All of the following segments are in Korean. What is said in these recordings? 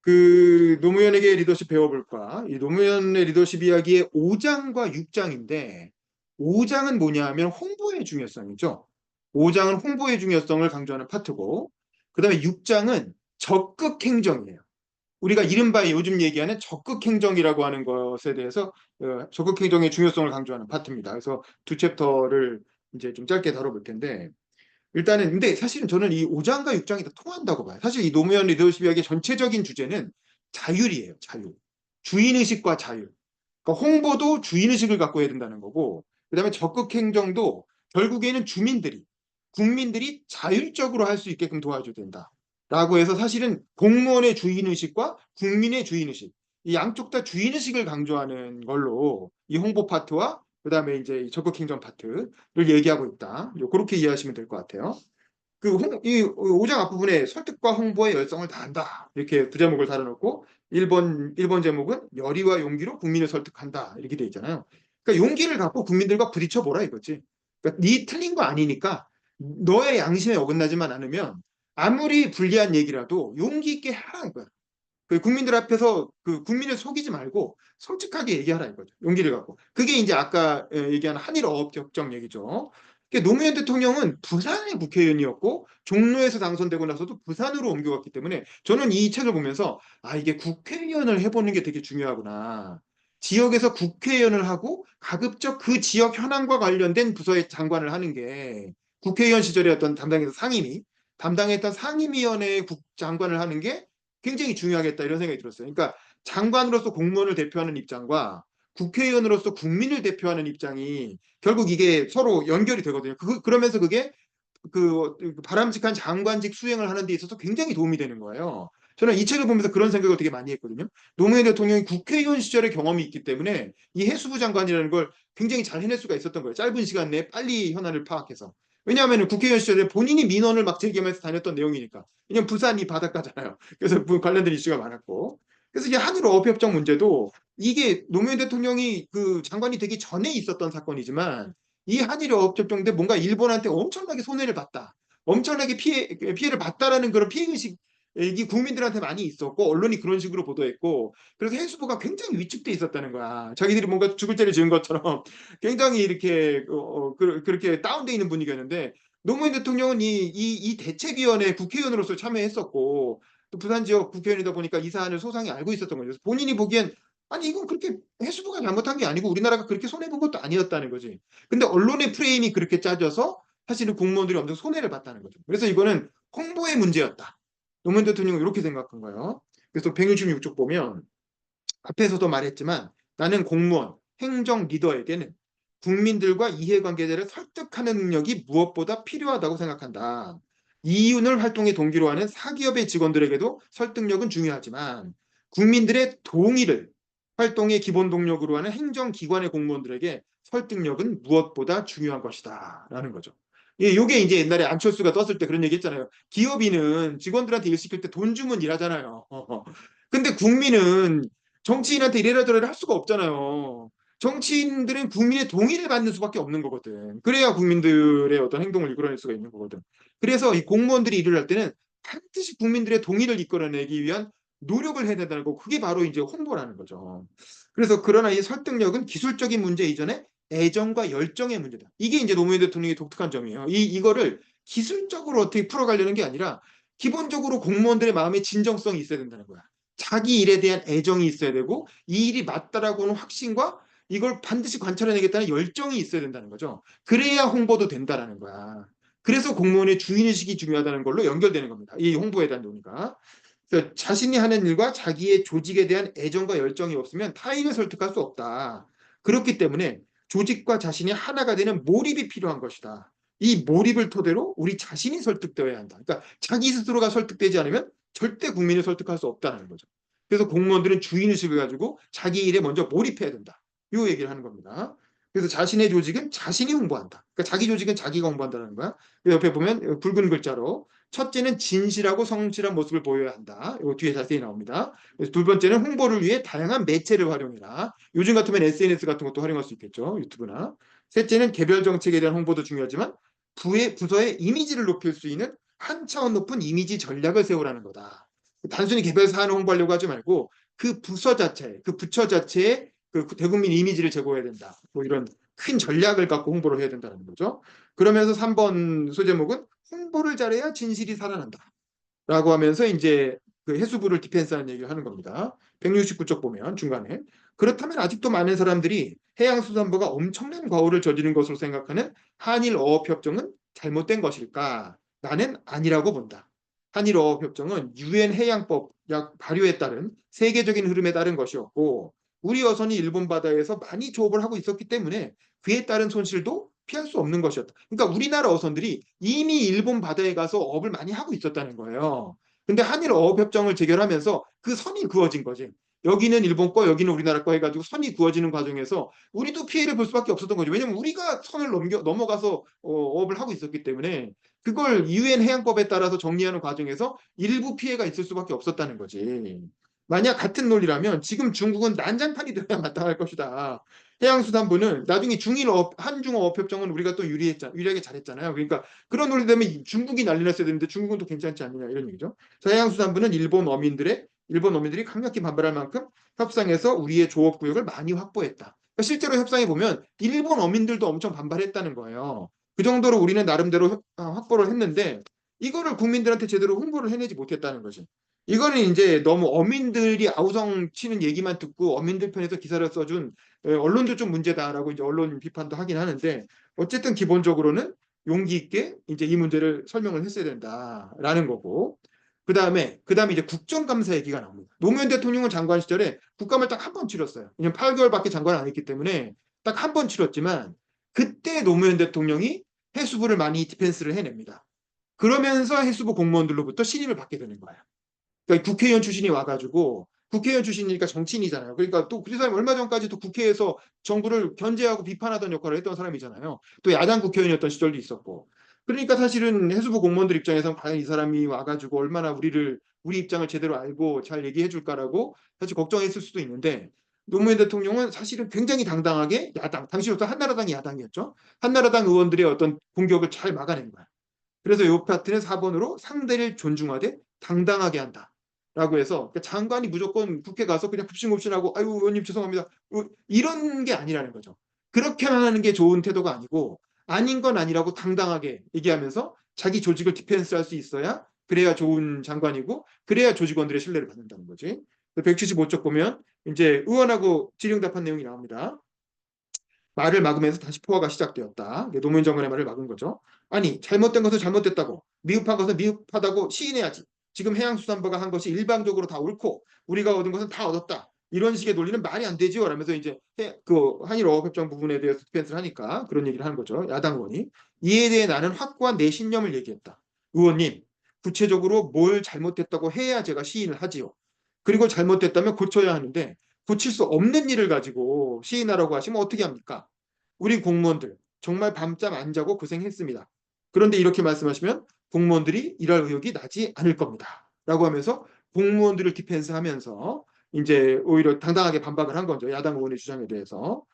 그 노무현에게 리더십 배워볼까? 이 노무현의 리더십 이야기의 5장과 6장인데 5장은 뭐냐 하면 홍보의 중요성이죠. 5장은 홍보의 중요성을 강조하는 파트고 그다음에 6장은 적극 행정이에요. 우리가 이른바 요즘 얘기하는 적극 행정이라고 하는 것에 대해서 적극 행정의 중요성을 강조하는 파트입니다. 그래서 두 챕터를 이제 좀 짧게 다뤄볼 텐데 일단은 근데 사실은 저는 이 5장과 6장이 다 통한다고 봐요. 사실 이 노무현 리더십 이야기의 전체적인 주제는 자율이에요. 자율. 주인의식과 자율. 그러니까 홍보도 주인의식을 갖고 해야 된다는 거고 그다음에 적극 행정도 결국에는 국민들이 자율적으로 할 수 있게끔 도와줘야 된다. 라고 해서 사실은 공무원의 주인의식과 국민의 주인의식 이 양쪽 다 주인의식을 강조하는 걸로 이 홍보 파트와 그다음에 이제 이 적극 행정 파트를 얘기하고 있다. 그렇게 이해하시면 될 것 같아요. 이 5장 앞부분에 설득과 홍보의 열성을 다한다. 이렇게 부제목을 달아놓고 1번 제목은 열의와 용기로 국민을 설득한다. 이렇게 돼 있잖아요. 그러니까 용기를 갖고 국민들과 부딪혀보라 이거지. 그러니까 네 틀린 거 아니니까 너의 양심에 어긋나지만 않으면 아무리 불리한 얘기라도 용기 있게 하라는 거야. 그 국민들 앞에서 그 국민을 속이지 말고 솔직하게 얘기하라 이거죠. 용기를 갖고. 그게 이제 아까 얘기한 한일 어업 협정 얘기죠. 노무현 대통령은 부산의 국회의원이었고 종로에서 당선되고 나서도 부산으로 옮겨갔기 때문에 저는 이 책을 보면서 아 이게 국회의원을 해보는 게 되게 중요하구나. 지역에서 국회의원을 하고 가급적 그 지역 현안과 관련된 부서의 장관을 하는 게 국회의원 시절에 어떤 담당했던 상임위원회 장관을 하는 게 굉장히 중요하겠다 이런 생각이 들었어요. 그러니까 장관으로서 공무원을 대표하는 입장과 국회의원으로서 국민을 대표하는 입장이 결국 이게 서로 연결이 되거든요. 그러면서 그게 그 바람직한 장관직 수행을 하는 데 있어서 굉장히 도움이 되는 거예요. 저는 이 책을 보면서 그런 생각을 되게 많이 했거든요. 노무현 대통령이 국회의원 시절의 경험이 있기 때문에 이 해수부 장관이라는 걸 굉장히 잘 해낼 수가 있었던 거예요. 짧은 시간 내에 빨리 현안을 파악해서. 왜냐하면 국회의원 시절에 본인이 민원을 막 제기하면서 다녔던 내용이니까. 왜냐면 부산이 바닷가잖아요. 그래서 관련된 이슈가 많았고. 그래서 이제 한일 어업협정 문제도 이게 노무현 대통령이 그 장관이 되기 전에 있었던 사건이지만 이 한일 어업협정 때 뭔가 일본한테 엄청나게 손해를 봤다. 엄청나게 피해를 봤다라는 그런 피해의식 이 국민들한테 많이 있었고 언론이 그런 식으로 보도했고 그래서 해수부가 굉장히 위축돼 있었다는 거야. 자기들이 뭔가 죽을 죄를 지은 것처럼 굉장히 이렇게 그렇게 다운돼 있는 분위기였는데 노무현 대통령은 이 대책위원회 국회의원으로서 참여했었고 또 부산 지역 국회의원이다 보니까 이 사안을 소상히 알고 있었던 거죠. 본인이 보기엔 아니 이건 그렇게 해수부가 잘못한 게 아니고 우리나라가 그렇게 손해 본 것도 아니었다는 거지. 근데 언론의 프레임이 그렇게 짜져서 사실은 공무원들이 엄청 손해를 봤다는 거죠. 그래서 이거는 홍보의 문제였다. 노무현 대통령은 이렇게 생각한 거예요. 그래서 166쪽 보면 앞에서도 말했지만 나는 공무원, 행정 리더에게는 국민들과 이해관계자를 설득하는 능력이 무엇보다 필요하다고 생각한다. 이윤을 활동의 동기로 하는 사기업의 직원들에게도 설득력은 중요하지만 국민들의 동의를 활동의 기본 동력으로 하는 행정기관의 공무원들에게 설득력은 무엇보다 중요한 것이다. 라는 거죠. 예, 요게 이제 옛날에 안철수가 떴을 때 그런 얘기 했잖아요. 기업인은 직원들한테 일 시킬 때 돈 주면 일하잖아요. 근데 국민은 정치인한테 이래라 저래라 할 수가 없잖아요. 정치인들은 국민의 동의를 받는 수밖에 없는 거거든. 그래야 국민들의 어떤 행동을 이끌어낼 수가 있는 거거든. 그래서 이 공무원들이 일을 할 때는 반드시 국민들의 동의를 이끌어내기 위한 노력을 해야 된다는 거. 그게 바로 이제 홍보라는 거죠. 그래서 그러나 이 설득력은 기술적인 문제 이전에 애정과 열정의 문제다. 이게 이제 노무현 대통령의 독특한 점이에요. 이거를 기술적으로 어떻게 풀어가려는 게 아니라 기본적으로 공무원들의 마음에 진정성이 있어야 된다는 거야. 자기 일에 대한 애정이 있어야 되고 이 일이 맞다라고 하는 확신과 이걸 반드시 관철해내겠다는 열정이 있어야 된다는 거죠. 그래야 홍보도 된다라는 거야. 그래서 공무원의 주인의식이 중요하다는 걸로 연결되는 겁니다. 이 홍보에 대한 논의가. 그래서 자신이 하는 일과 자기의 조직에 대한 애정과 열정이 없으면 타인을 설득할 수 없다. 그렇기 때문에 조직과 자신이 하나가 되는 몰입이 필요한 것이다. 이 몰입을 토대로 우리 자신이 설득되어야 한다. 그러니까 자기 스스로가 설득되지 않으면 절대 국민을 설득할 수 없다는 거죠. 그래서 공무원들은 주인의식을 가지고 자기 일에 먼저 몰입해야 된다. 이 얘기를 하는 겁니다. 그래서 자신의 조직은 자신이 홍보한다. 그러니까 자기 조직은 자기가 홍보한다는 거야. 옆에 보면 붉은 글자로 첫째는 진실하고 성실한 모습을 보여야 한다. 이거 뒤에 자세히 나옵니다. 그래서 두 번째는 홍보를 위해 다양한 매체를 활용해라. 요즘 같으면 SNS 같은 것도 활용할 수 있겠죠. 유튜브나. 셋째는 개별 정책에 대한 홍보도 중요하지만 부서의 이미지를 높일 수 있는 한 차원 높은 이미지 전략을 세우라는 거다. 단순히 개별 사안을 홍보하려고 하지 말고 그 부서 자체, 그 부처 자체에 그 대국민 이미지를 제고해야 된다. 뭐 이런 큰 전략을 갖고 홍보를 해야 된다는 거죠. 그러면서 3번 소제목은 홍보를 잘해야 진실이 살아난다. 라고 하면서 이제 그 해수부를 디펜스하는 얘기를 하는 겁니다. 169쪽 보면 중간에. 그렇다면 아직도 많은 사람들이 해양수산부가 엄청난 과오를 저지른 것으로 생각하는 한일 어업협정은 잘못된 것일까? 나는 아니라고 본다. 한일 어업협정은 유엔 해양법 약 발효에 따른 세계적인 흐름에 따른 것이었고 우리 어선이 일본 바다에서 많이 조업을 하고 있었기 때문에 그에 따른 손실도 피할 수 없는 것이었다. 그러니까 우리나라 어선들이 이미 일본 바다에 가서 어업을 많이 하고 있었다는 거예요. 근데 한일 어업협정을 체결하면서 그 선이 그어진 거지. 여기는 일본 거, 여기는 우리나라 거 해가지고 선이 그어지는 과정에서 우리도 피해를 볼 수밖에 없었던 거죠. 왜냐면 우리가 선을 넘어가서 어업을 하고 있었기 때문에 그걸 유엔 해양법에 따라서 정리하는 과정에서 일부 피해가 있을 수밖에 없었다는 거지. 만약 같은 논리라면 지금 중국은 난장판이 되어야 마땅할 것이다. 해양수산부는 나중에 한중어업협정은 우리가 또 유리하게 잘했잖아요. 그러니까 그런 논리 때문에 중국이 난리 났어야 되는데 중국은 또 괜찮지 않느냐 이런 얘기죠. 해양수산부는 일본 어민들이 강력히 반발할 만큼 협상에서 우리의 조업구역을 많이 확보했다. 그러니까 실제로 협상해 보면 일본 어민들도 엄청 반발했다는 거예요. 그 정도로 우리는 나름대로 확보를 했는데 이거를 국민들한테 제대로 홍보를 해내지 못했다는 거지. 이거는 이제 너무 어민들이 아우성 치는 얘기만 듣고 어민들 편에서 기사를 써준 언론도 좀 문제다라고 이제 언론 비판도 하긴 하는데 어쨌든 기본적으로는 용기 있게 이제 이 문제를 설명을 했어야 된다라는 거고 그다음에 이제 국정감사 얘기가 나옵니다. 노무현 대통령은 장관 시절에 국감을 딱 한 번 치렀어요. 왜냐면 8개월밖에 장관 안 했기 때문에 딱 한 번 치렀지만 그때 노무현 대통령이 해수부를 많이 디펜스를 해냅니다. 그러면서 해수부 공무원들로부터 신임을 받게 되는 거예요. 그러니까 국회의원 출신이 와가지고 국회의원 출신이니까 정치인이잖아요. 그러니까 또 그 사람이 얼마 전까지도 국회에서 정부를 견제하고 비판하던 역할을 했던 사람이잖아요. 또 야당 국회의원이었던 시절도 있었고. 그러니까 사실은 해수부 공무원들 입장에서는 과연 이 사람이 와가지고 얼마나 우리 입장을 제대로 알고 잘 얘기해 줄까라고 사실 걱정했을 수도 있는데 노무현 대통령은 사실은 굉장히 당당하게 당시로서 한나라당이 야당이었죠. 한나라당 의원들의 어떤 공격을 잘 막아낸 거야. 그래서 이 파트는 4번으로 상대를 존중하되 당당하게 한다. 라고 해서 그러니까 장관이 무조건 국회 가서 그냥 굽신굽신하고 아유 의원님 죄송합니다. 이런 게 아니라는 거죠. 그렇게만 하는 게 좋은 태도가 아니고 아닌 건 아니라고 당당하게 얘기하면서 자기 조직을 디펜스할 수 있어야 그래야 좋은 장관이고 그래야 조직원들의 신뢰를 받는다는 거지. 175쪽 보면 이제 의원하고 질의응답한 내용이 나옵니다. 말을 막으면서 다시 포화가 시작되었다. 노무현 장관의 말을 막은 거죠. 아니 잘못된 것은 잘못됐다고 미흡한 것은 미흡하다고 시인해야지. 지금 해양수산부가 한 것이 일방적으로 다 옳고 우리가 얻은 것은 다 얻었다. 이런 식의 논리는 말이 안 되지요. 라면서 이제 그 한일 어업협정 부분에 대해서 디펜스를 하니까 그런 얘기를 하는 거죠. 야당 의원이. 이에 대해 나는 확고한 내 신념을 얘기했다. 의원님 구체적으로 뭘 잘못됐다고 해야 제가 시인을 하지요. 그리고 잘못됐다면 고쳐야 하는데 고칠 수 없는 일을 가지고 시인하라고 하시면 어떻게 합니까? 우리 공무원들 정말 밤잠 안 자고 고생했습니다. 그런데 이렇게 말씀하시면 공무원들이 일할 의욕이 나지 않을 겁니다. 라고 하면서 공무원들을 디펜스하면서 이제 오히려 당당하게 반박을 한 거죠. 야당 의원의 주장에 대해서.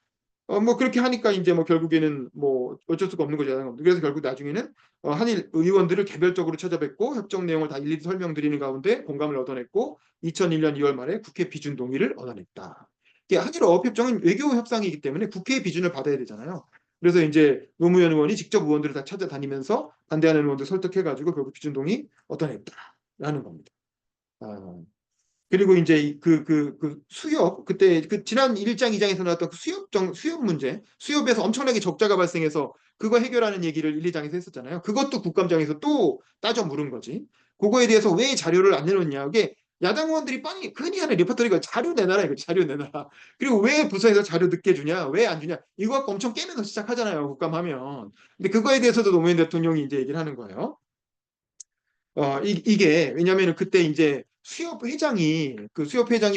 뭐 그렇게 하니까 이제 뭐 결국에는 뭐 어쩔 수가 없는 거죠. 그래서 결국 나중에는 한일 의원들을 개별적으로 찾아뵙고 협정 내용을 다 일일이 설명드리는 가운데 공감을 얻어냈고 2001년 2월 말에 국회 비준 동의를 얻어냈다. 이게 한일 어업협정은 외교 협상이기 때문에 국회의 비준을 받아야 되잖아요. 그래서 이제 노무현 의원이 직접 의원들을 다 찾아다니면서 반대하는 의원들 설득해가지고 결국 비준 동의 얻어냈다라는 겁니다. 아, 그리고 이제 그 수협 그때 그 지난 1장 2장에서 나왔던 그 수협 문제 수협에서 엄청나게 적자가 발생해서 그거 해결하는 얘기를 1, 2장에서 했었잖아요. 그것도 국감장에서 또 따져 물은 거지. 그거에 대해서 왜 자료를 안 내놓냐. 이게 야당 의원들이 뻔히 흔히 하는 리포터리가 자료 내놔라 이거 자료 내놔라. 그리고 왜 부서에서 자료 늦게 주냐 왜 안 주냐 이거 갖고 엄청 깨면서 시작하잖아요. 국감하면. 근데 그거에 대해서도 노무현 대통령이 이제 얘기를 하는 거예요. 이게 왜냐면은 그때 이제 수협 회장이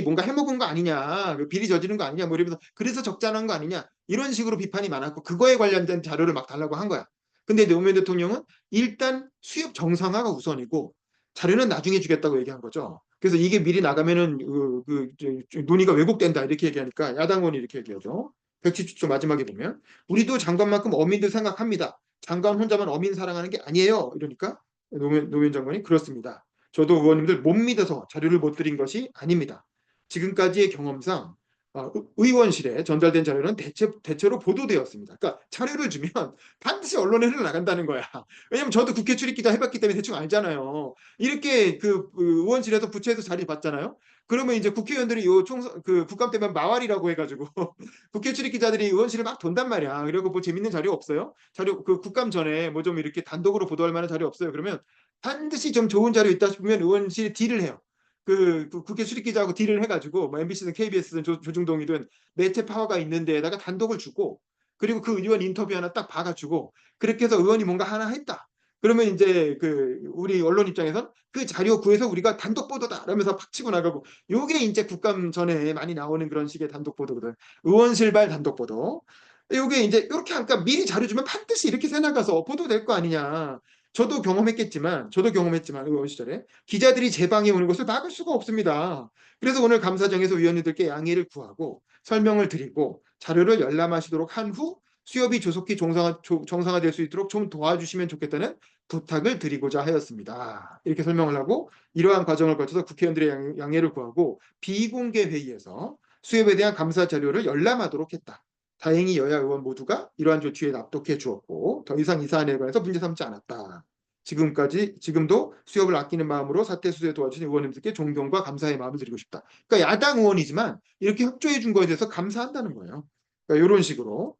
뭔가 해먹은 거 아니냐, 그 비리 저지른 거 아니냐, 뭐 이러면서 그래서 적자난 거 아니냐 이런 식으로 비판이 많았고 그거에 관련된 자료를 막 달라고 한 거야. 근데 노무현 대통령은 일단 수협 정상화가 우선이고 자료는 나중에 주겠다고 얘기한 거죠. 그래서 이게 미리 나가면은 논의가 왜곡된다 이렇게 얘기하니까 야당 의원이 이렇게 얘기하죠. 170조 마지막에 보면 우리도 장관만큼 어민들 생각합니다. 장관 혼자만 어민 사랑하는 게 아니에요. 이러니까 노무현 장관이 그렇습니다. 저도 의원님들 못 믿어서 자료를 못 드린 것이 아닙니다. 지금까지의 경험상 의원실에 전달된 자료는 대체로 보도되었습니다. 그러니까 자료를 주면 반드시 언론에 흘러나간다는 거야. 왜냐면 저도 국회 출입기자 해봤기 때문에 대충 알잖아요. 이렇게 그 의원실에서 부처에서 자리 봤잖아요. 그러면 이제 국회의원들이 요 총선 그 국감 때면 마왈이라고 해가지고 국회 출입 기자들이 의원실을 막 돈단 말이야. 그리고 뭐 재밌는 자료 없어요? 자료 그 국감 전에 뭐 좀 이렇게 단독으로 보도할 만한 자료 없어요? 그러면 반드시 좀 좋은 자료 있다 싶으면 의원실이 딜을 해요. 그 국회 출입 기자하고 딜을 해가지고 뭐 MBC든 KBS든 조중동이든 매체 파워가 있는 데에다가 단독을 주고 그리고 그 의원 인터뷰 하나 딱 봐가지고 그렇게 해서 의원이 뭔가 하나 했다. 그러면 이제 그 우리 언론 입장에선 그 자료 구해서 우리가 단독 보도다 라면서 팍 치고 나가고 요게 이제 국감 전에 많이 나오는 그런 식의 단독 보도거든. 의원실발 단독 보도. 요게 이제 이렇게 하니까 미리 자료 주면 반드시 이렇게 새 나가서 보도될 거 아니냐. 저도 경험했지만 의원 시절에 기자들이 제 방에 오는 것을 막을 수가 없습니다. 그래서 오늘 감사장에서 위원님들께 양해를 구하고 설명을 드리고 자료를 열람하시도록 한 후 수협이 조속히 정상화될 수 있도록 좀 도와주시면 좋겠다는 부탁을 드리고자 하였습니다. 이렇게 설명을 하고 이러한 과정을 거쳐서 국회의원들의 양해를 구하고 비공개 회의에서 수협에 대한 감사 자료를 열람하도록 했다. 다행히 여야 의원 모두가 이러한 조치에 납득해 주었고 더 이상 이 사안에 관해서 문제 삼지 않았다. 지금도 수협을 아끼는 마음으로 사태 수습에 도와주신 의원님들께 존경과 감사의 마음을 드리고 싶다. 그러니까 야당 의원이지만 이렇게 협조해 준 거에 대해서 감사한다는 거예요. 그러니까 이런 식으로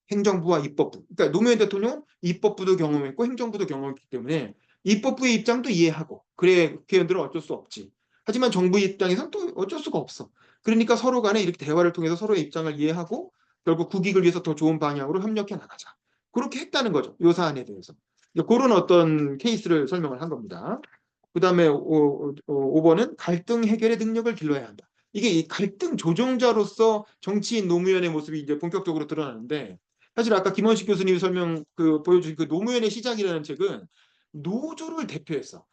행정부와 입법부. 그러니까 노무현 대통령은 입법부도 경험했고 행정부도 경험했기 때문에 입법부의 입장도 이해하고 그래 국회의원들은 어쩔 수 없지. 하지만 정부 입장에서는 또 어쩔 수가 없어. 그러니까 서로 간에 이렇게 대화를 통해서 서로의 입장을 이해하고 결국 국익을 위해서 더 좋은 방향으로 협력해 나가자. 그렇게 했다는 거죠. 이 사안에 대해서. 그런 어떤 케이스를 설명을 한 겁니다. 그다음에 5번은 갈등 해결의 능력을 길러야 한다. 이게 이 갈등 조정자로서 정치인 노무현의 모습이 이제 본격적으로 드러나는데 사실 아까 김원식 교수님이 보여주신 그 노무현의 시작이라는 책은 노조를 대표해서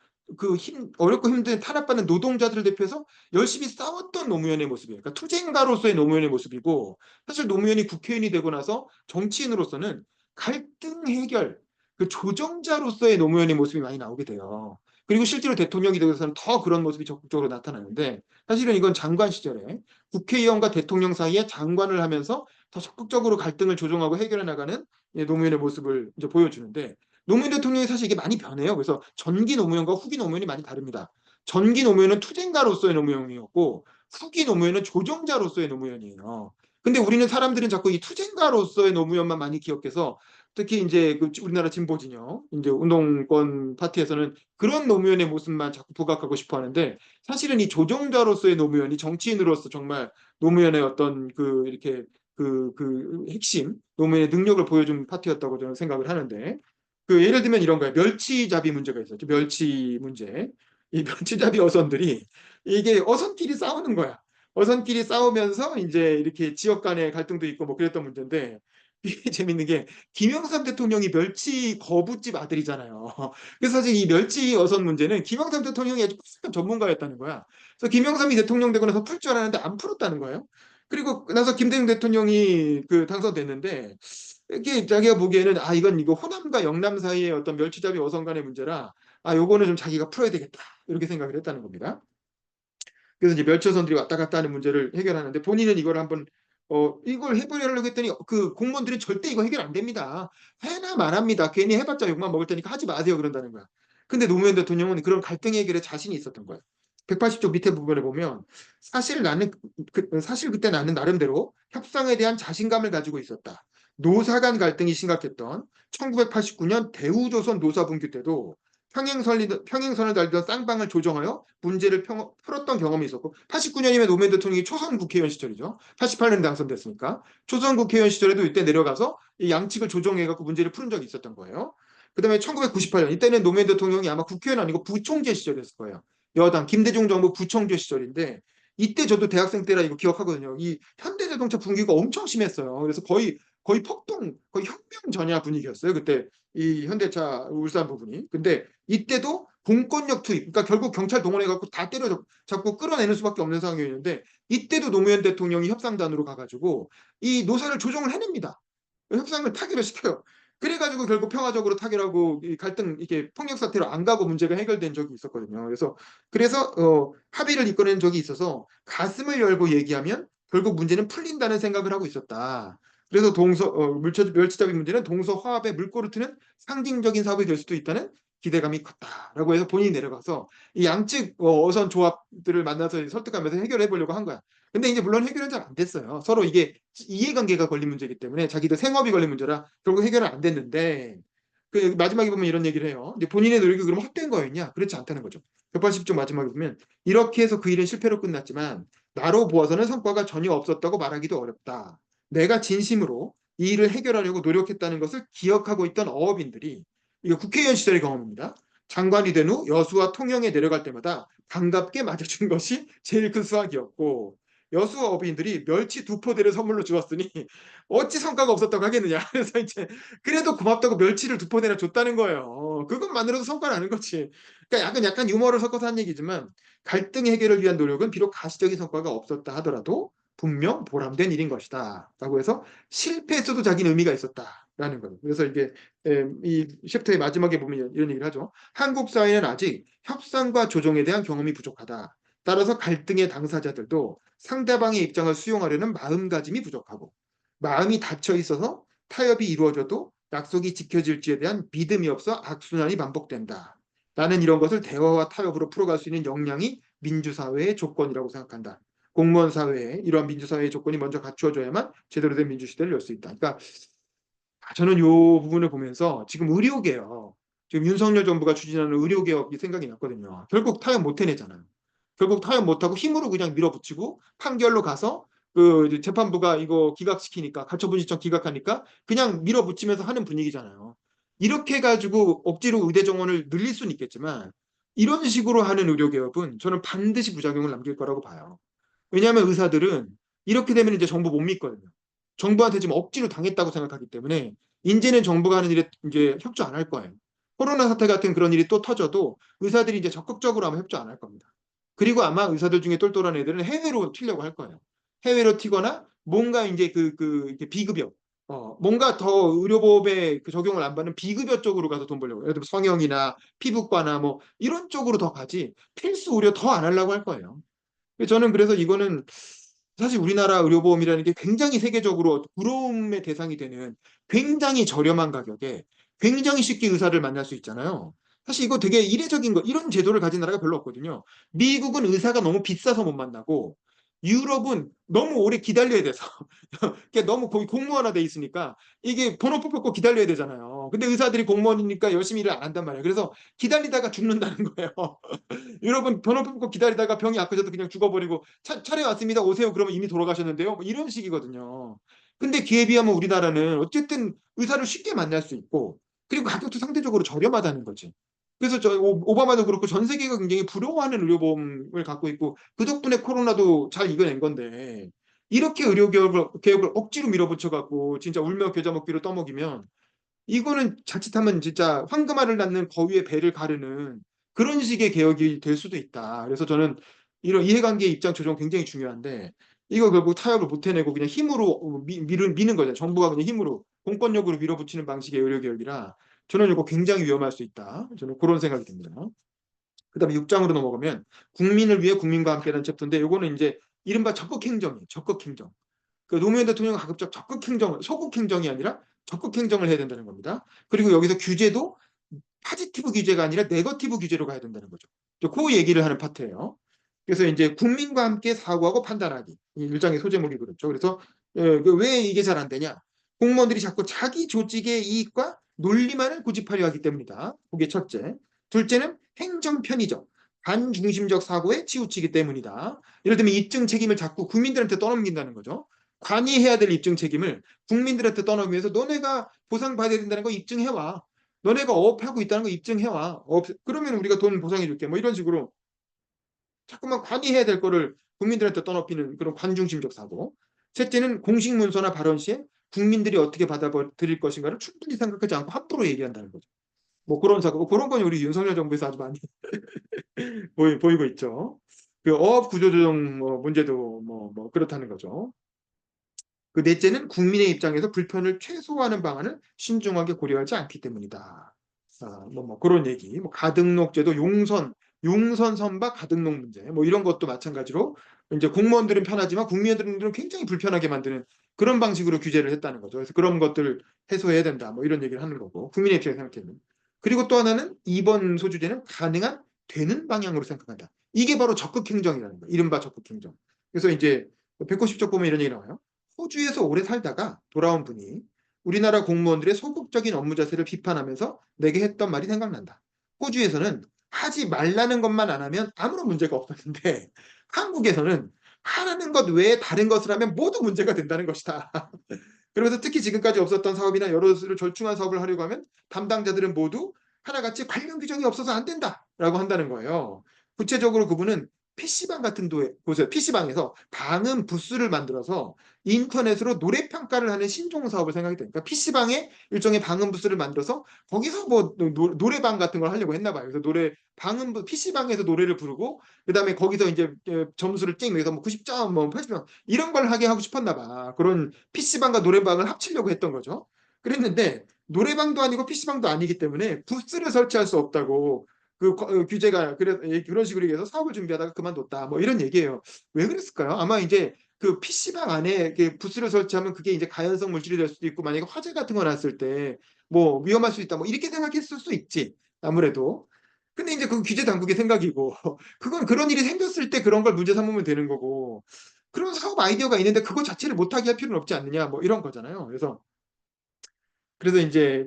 어렵고 힘든 탄압받는 노동자들을 대표해서 열심히 싸웠던 노무현의 모습이에요. 그러니까 투쟁가로서의 노무현의 모습이고 사실 노무현이 국회의원이 되고 나서 정치인으로서는 갈등 해결, 그 조정자로서의 노무현의 모습이 많이 나오게 돼요. 그리고 실제로 대통령이 되고서는 더 그런 모습이 적극적으로 나타나는데 사실은 이건 장관 시절에 국회의원과 대통령 사이에 장관을 하면서 더 적극적으로 갈등을 조정하고 해결해 나가는 노무현의 모습을 이제 보여주는데 노무현 대통령이 사실 이게 많이 변해요. 그래서 전기 노무현과 후기 노무현이 많이 다릅니다. 전기 노무현은 투쟁가로서의 노무현이었고 후기 노무현은 조정자로서의 노무현이에요. 근데 우리는 사람들은 자꾸 이 투쟁가로서의 노무현만 많이 기억해서 특히 이제 그 우리나라 진보 진영, 이제 운동권 파티에서는 그런 노무현의 모습만 자꾸 부각하고 싶어 하는데 사실은 이 조정자로서의 노무현이 정치인으로서 정말 노무현의 어떤 그 핵심 노무현의 능력을 보여준 파티였다고 저는 생각을 하는데 예를 들면 이런 거예요. 멸치잡이 문제가 있었죠. 멸치 문제. 이 멸치잡이 어선들이 이게 어선끼리 싸우는 거야. 어선끼리 싸우면서 이제 이렇게 지역 간의 갈등도 있고 뭐 그랬던 문제인데 이게 재밌는 게 김영삼 대통령이 멸치 거부집 아들이잖아요. 그래서 사실 이 멸치 어선 문제는 김영삼 대통령이 아주 큰 전문가였다는 거야. 그래서 김영삼이 대통령 되고 나서 풀 줄 알았는데 안 풀었다는 거예요. 그리고 나서 김대중 대통령이 당선됐는데 이게 자기가 보기에는 이거 호남과 영남 사이의 어떤 멸치잡이 어선 간의 문제라 요거는 좀 자기가 풀어야 되겠다 이렇게 생각을 했다는 겁니다. 그래서 이제 멸치어선들이 왔다 갔다 하는 문제를 해결하는데 본인은 이걸 한번 이걸 해보려고 했더니 그 공무원들이 절대 이거 해결 안 됩니다. 해나 말합니다. 괜히 해봤자 욕만 먹을 테니까 하지 마세요 그런다는 거야. 근데 노무현 대통령은 그런 갈등 해결에 자신이 있었던 거야. 180쪽 밑에 부분에 보면 사실 그때 나는 나름대로 협상에 대한 자신감을 가지고 있었다. 노사 간 갈등이 심각했던 1989년 대우조선 노사분규 때도 평행선을 달리던 쌍방을 조정하여 문제를 풀었던 경험이 있었고 89년이면 노무현 대통령이 초선 국회의원 시절이죠. 88년에 당선됐으니까 초선 국회의원 시절에도 이때 내려가서 이 양측을 조정해갖고 문제를 푸는 적이 있었던 거예요. 그다음에 1998년 이때는 노무현 대통령이 아마 국회의원 아니고 부총재 시절이었을 거예요. 여당 김대중 정부 부총재 시절인데 이때 저도 대학생 때라 이거 기억하거든요. 이 현대자동차 분규가 엄청 심했어요. 그래서 거의 폭동, 거의 혁명 전야 분위기였어요. 그때 이 현대차 울산 부분이. 근데 이때도 공권력 투입, 그러니까 결국 경찰 동원해갖고 다 때려잡고 끌어내는 수밖에 없는 상황이었는데 이때도 노무현 대통령이 협상단으로 가가지고 이 노사를 조정을 해냅니다. 협상을 타결을 시켜요. 그래가지고 결국 평화적으로 타결하고 이 갈등 이게 폭력 사태로 안 가고 문제가 해결된 적이 있었거든요. 그래서 합의를 이끌어낸 적이 있어서 가슴을 열고 얘기하면 결국 문제는 풀린다는 생각을 하고 있었다. 그래서 멸치잡이 문제는 동서 화합의 물꼬를 트는 상징적인 사업이 될 수도 있다는 기대감이 컸다라고 해서 본인이 내려가서 이 양측 어선 조합들을 만나서 설득하면서 해결해 보려고 한 거야. 근데 이제 물론 해결은 잘 안 됐어요. 서로 이게 이해관계가 걸린 문제이기 때문에 자기들 생업이 걸린 문제라 결국 해결은 안 됐는데 그 마지막에 보면 이런 얘기를 해요. 이제 본인의 노력이 그럼 헛된 거였냐? 그렇지 않다는 거죠. 180쪽 마지막에 보면 이렇게 해서 그 일은 실패로 끝났지만 나로 보아서는 성과가 전혀 없었다고 말하기도 어렵다. 내가 진심으로 이 일을 해결하려고 노력했다는 것을 기억하고 있던 어업인들이 이거 국회의원 시절의 경험입니다. 장관이 된 후 여수와 통영에 내려갈 때마다 반갑게 맞아준 것이 제일 큰 수확이었고 여수 어부인들이 멸치 2포대를 선물로 주었으니 어찌 성과가 없었다고 하겠느냐. 그래서 이제 그래도 고맙다고 멸치를 2포대나 줬다는 거예요. 그것만으로도 성과라는 거지. 그러니까 약간 유머를 섞어서 한 얘기지만 갈등 해결을 위한 노력은 비록 가시적인 성과가 없었다 하더라도 분명 보람된 일인 것이다. 라고 해서 실패했어도 자기는 의미가 있었다라는 거예요. 그래서 이게 이 챕터의 마지막에 보면 이런 얘기를 하죠. 한국 사회는 아직 협상과 조정에 대한 경험이 부족하다. 따라서 갈등의 당사자들도 상대방의 입장을 수용하려는 마음가짐이 부족하고 마음이 닫혀 있어서 타협이 이루어져도 약속이 지켜질지에 대한 믿음이 없어 악순환이 반복된다. 나는 이런 것을 대화와 타협으로 풀어갈 수 있는 역량이 민주사회의 조건이라고 생각한다. 공무원 사회에 이러한 민주사회의 조건이 먼저 갖추어져야만 제대로 된 민주시대를 열 수 있다. 그러니까 저는 이 부분을 보면서 지금 의료개혁, 지금 윤석열 정부가 추진하는 의료개혁이 생각이 났거든요. 결국 타협 못 해내잖아요. 결국 타협 못하고 힘으로 그냥 밀어붙이고 판결로 가서 그 재판부가 이거 기각시키니까 가처분 신청 기각하니까 그냥 밀어붙이면서 하는 분위기잖아요. 이렇게 해가지고 억지로 의대 정원을 늘릴 수는 있겠지만 이런 식으로 하는 의료개혁은 저는 반드시 부작용을 남길 거라고 봐요. 왜냐하면 의사들은 이렇게 되면 이제 정부 못 믿거든요. 정부한테 지금 억지로 당했다고 생각하기 때문에 이제는 정부가 하는 일에 이제 협조 안 할 거예요. 코로나 사태 같은 그런 일이 또 터져도 의사들이 이제 적극적으로 아마 협조 안 할 겁니다. 그리고 아마 의사들 중에 똘똘한 애들은 해외로 튀려고 할 거예요. 해외로 튀거나 뭔가 이제 이렇게 비급여, 뭔가 더 의료보험에 그 적용을 안 받는 비급여 쪽으로 가서 돈 벌려고. 예를 들면 성형이나 피부과나 뭐 이런 쪽으로 더 가지 필수 의료 더 안 하려고 할 거예요. 저는 그래서 이거는 사실 우리나라 의료보험이라는 게 굉장히 세계적으로 부러움의 대상이 되는 굉장히 저렴한 가격에 굉장히 쉽게 의사를 만날 수 있잖아요. 사실 이거 되게 이례적인 거, 이런 제도를 가진 나라가 별로 없거든요. 미국은 의사가 너무 비싸서 못 만나고, 유럽은 너무 오래 기다려야 돼서, 그게 너무 거의 공무원화돼 있으니까, 이게 번호 뽑고 기다려야 되잖아요. 근데 의사들이 공무원이니까 열심히 일을 안 한단 말이에요. 그래서 기다리다가 죽는다는 거예요. 여러분 번호 뽑고 기다리다가 병이 악화져도 그냥 죽어버리고 차례 왔습니다. 오세요. 그러면 이미 돌아가셨는데요. 뭐 이런 식이거든요. 근데 기에 비하면 우리나라는 어쨌든 의사를 쉽게 만날 수 있고 그리고 가격도 상대적으로 저렴하다는 거지. 그래서 저 오바마도 그렇고 전 세계가 굉장히 부러워하는 의료보험을 갖고 있고 그 덕분에 코로나도 잘 이겨낸 건데 이렇게 의료 개혁을 억지로 밀어붙여갖고 진짜 울며 겨자 먹기로 떠먹이면 이거는 자칫하면 진짜 황금알을 낳는 거위의 배를 가르는 그런 식의 개혁이 될 수도 있다. 그래서 저는 이런 이해관계 입장 조정 굉장히 중요한데 이거 결국 타협을 못 해내고 그냥 힘으로 미는 거죠. 정부가 그냥 힘으로 공권력으로 밀어붙이는 방식의 의료개혁이라 저는 이거 굉장히 위험할 수 있다. 저는 그런 생각이 듭니다. 그다음에 6장으로 넘어가면 국민을 위해 국민과 함께라는 챕터인데 이거는 이제 이른바 적극행정이에요. 적극행정. 그 노무현 대통령은 가급적 소극 행정이 아니라 적극 행정을 해야 된다는 겁니다. 그리고 여기서 규제도 파지티브 규제가 아니라 네거티브 규제로 가야 된다는 거죠. 그 얘기를 하는 파트예요. 그래서 이제 국민과 함께 사고하고 판단하기. 이 일장의 소제목이 그렇죠. 그래서 왜 이게 잘 안 되냐? 공무원들이 자꾸 자기 조직의 이익과 논리만을 고집하려 하기 때문이다. 그게 첫째. 둘째는 행정 편의적, 반중심적 사고에 치우치기 때문이다. 예를 들면 입증 책임을 자꾸 국민들한테 떠넘긴다는 거죠. 관이해야 될 입증 책임을 국민들한테 떠넘기면서 너네가 보상받아야 된다는 거 입증해와. 너네가 어업하고 있다는 거 입증해와. 그러면 우리가 돈 보상해줄게. 뭐 이런 식으로 자꾸만 관이해야 될 거를 국민들한테 떠넘기는 그런 관중심적 사고. 셋째는 공식 문서나 발언 시에 국민들이 어떻게 받아들일 것인가를 충분히 생각하지 않고 함부로 얘기한다는 거죠. 뭐 그런 사고, 그런 건 우리 윤석열 정부에서 아주 많이 보이고 있죠. 그 어업 구조조정 문제도 뭐 그렇다는 거죠. 그 넷째는 국민의 입장에서 불편을 최소화하는 방안을 신중하게 고려하지 않기 때문이다. 뭐 그런 얘기. 뭐 가등록제도 용선 선박 가등록 문제. 뭐 이런 것도 마찬가지로 이제 공무원들은 편하지만 국민들은 굉장히 불편하게 만드는 그런 방식으로 규제를 했다는 거죠. 그래서 그런 것들 해소해야 된다. 뭐 이런 얘기를 하는 거고. 국민의 입장에서 생각하면. 그리고 또 하나는 2번 소주제는 가능한 되는 방향으로 생각한다. 이게 바로 적극 행정이라는 거예요. 이른바 적극 행정. 그래서 이제 190쪽 보면 이런 얘기 나와요. 호주에서 오래 살다가 돌아온 분이 우리나라 공무원들의 소극적인 업무 자세를 비판하면서 내게 했던 말이 생각난다. 호주에서는 하지 말라는 것만 안 하면 아무런 문제가 없었는데 한국에서는 하라는 것 외에 다른 것을 하면 모두 문제가 된다는 것이다. 그래서 특히 지금까지 없었던 사업이나 여러 절충한 사업을 하려고 하면 담당자들은 모두 하나같이 관련 규정이 없어서 안 된다라고 한다는 거예요. 구체적으로 그분은 PC방 같은 곳에 PC방에서 방음 부스를 만들어서 인터넷으로 노래 평가를 하는 신종 사업을 생각했다. 그러니까 PC방에 일종의 방음 부스를 만들어서 거기서 뭐 노래방 같은 걸 하려고 했나 봐요. 그래서 PC방에서 노래를 부르고 그다음에 거기서 이제 점수를 찡 매겨서 뭐 90점, 뭐 80점 이런 걸 하게 하고 싶었나 봐. 그런 PC방과 노래방을 합치려고 했던 거죠. 그랬는데 노래방도 아니고 PC방도 아니기 때문에 부스를 설치할 수 없다고 규제가 그런 식으로 해서 사업을 준비하다가 그만뒀다. 뭐 이런 얘기예요. 왜 그랬을까요? 아마 이제 그 PC방 안에 부스를 설치하면 그게 이제 가연성 물질이 될 수도 있고 만약에 화재 같은 거 났을 때 뭐 위험할 수 있다. 뭐 이렇게 생각했을 수 있지. 아무래도. 근데 이제 그 규제 당국의 생각이고 그건 그런 일이 생겼을 때 그런 걸 문제 삼으면 되는 거고 그런 사업 아이디어가 있는데 그거 자체를 못하게 할 필요는 없지 않느냐 뭐 이런 거잖아요. 그래서 이제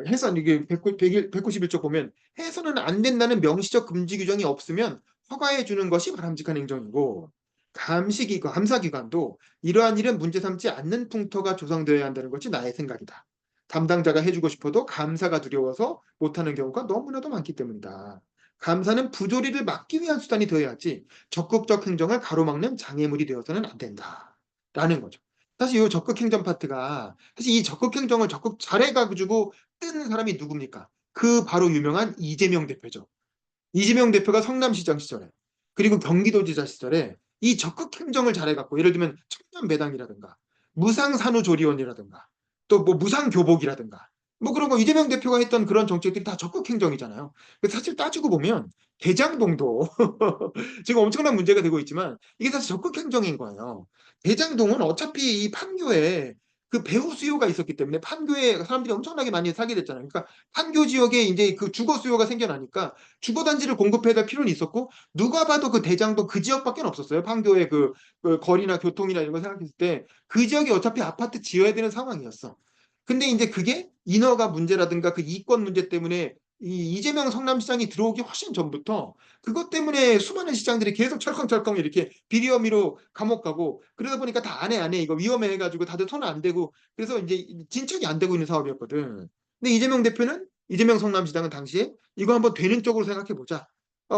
해선 이게 191조 보면 해서는 안 된다는 명시적 금지 규정이 없으면 허가해 주는 것이 바람직한 행정이고 감사기관도 이러한 일은 문제 삼지 않는 풍토가 조성되어야 한다는 것이 나의 생각이다. 담당자가 해주고 싶어도 감사가 두려워서 못하는 경우가 너무나도 많기 때문이다. 감사는 부조리를 막기 위한 수단이 되어야지 적극적 행정을 가로막는 장애물이 되어서는 안 된다. 라는 거죠. 사실 이 적극 행정 파트가 사실 이 적극 행정을 적극 잘해가지고 뜬 사람이 누굽니까? 그 바로 유명한 이재명 대표죠. 이재명 대표가 성남시장 시절에 그리고 경기도지사 시절에 이 적극 행정을 잘해갖고 예를 들면 청년 배당이라든가 무상산후조리원이라든가 또 뭐 무상교복이라든가 뭐 그런 거 이재명 대표가 했던 그런 정책들이 다 적극 행정이잖아요. 그래서 사실 따지고 보면 대장동도 지금 엄청난 문제가 되고 있지만 이게 사실 적극 행정인 거예요. 대장동은 어차피 이 판교에 그 배후 수요가 있었기 때문에 판교에 사람들이 엄청나게 많이 살게 됐잖아요. 그러니까 판교 지역에 이제 그 주거 수요가 생겨나니까 주거단지를 공급해야 될 필요는 있었고 누가 봐도 그 대장동 그 지역밖에 없었어요. 판교의 그 거리나 교통이나 이런 거 생각했을 때 그 지역이 어차피 아파트 지어야 되는 상황이었어. 근데 이제 그게 인허가 문제라든가 그 이권 문제 때문에 이 이재명 성남시장이 들어오기 훨씬 전부터 그것 때문에 수많은 시장들이 계속 철컹철컹 이렇게 비리혐의로 감옥 가고 그러다 보니까 다 안 해 이거 위험해 해가지고 다들 손 안 대고 그래서 이제 진척이 안 되고 있는 사업이었거든. 근데 이재명 성남시장은 당시에 이거 한번 되는 쪽으로 생각해 보자.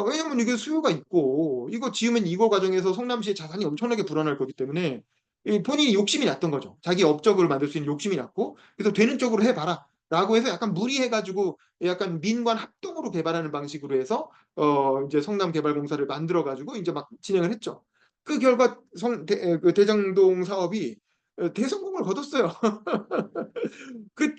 왜냐면 이게 수요가 있고 이거 지으면 이거 과정에서 성남시의 자산이 엄청나게 불어날 거기 때문에 이 본인이 욕심이 났던 거죠. 자기 업적을 만들 수 있는 욕심이 났고 그래서 되는 쪽으로 해봐라. 라고 해서 약간 무리해가지고 약간 민관 합동으로 개발하는 방식으로 해서 이제 성남개발공사를 만들어가지고 이제 막 진행을 했죠. 그 결과 그 대장동 사업이 대성공을 거뒀어요.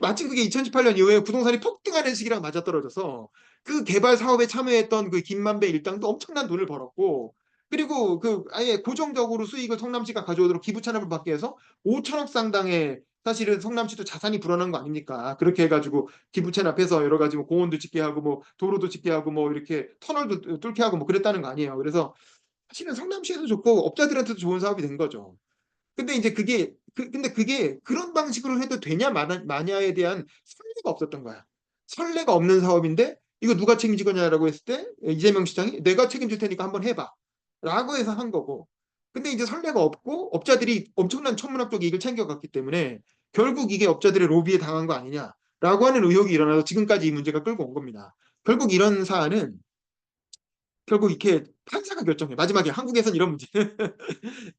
마침 그게 2018년 이후에 부동산이 폭등하는 시기랑 맞아떨어져서 그 개발 사업에 참여했던 그 김만배 일당도 엄청난 돈을 벌었고 그리고 그 아예 고정적으로 수익을 성남시가 가져오도록 기부 찬합을 받게 해서 5천억 상당의 사실은 성남시도 자산이 불어난 거 아닙니까? 그렇게 해가지고 기부 찬합해서 여러 가지 뭐 공원도 짓게 하고 뭐 도로도 짓게 하고 뭐 이렇게 터널도 뚫게 하고 뭐 그랬다는 거 아니에요. 그래서 사실은 성남시에도 좋고 업자들한테도 좋은 사업이 된 거죠. 근데 이제 근데 그게 그런 방식으로 해도 되냐 마냐에 대한 선례가 없었던 거야. 선례가 없는 사업인데 이거 누가 책임지거냐라고 했을 때 이재명 시장이 내가 책임질 테니까 한번 해봐. 라고 해서 한 거고. 근데 이제 선례가 없고 업자들이 엄청난 천문학적 이익을 챙겨갔기 때문에 결국 이게 업자들의 로비에 당한 거 아니냐라고 하는 의혹이 일어나서 지금까지 이 문제가 끌고 온 겁니다. 결국 이런 사안은 결국 이렇게 판사가 결정해. 마지막에 한국에선 이런 문제.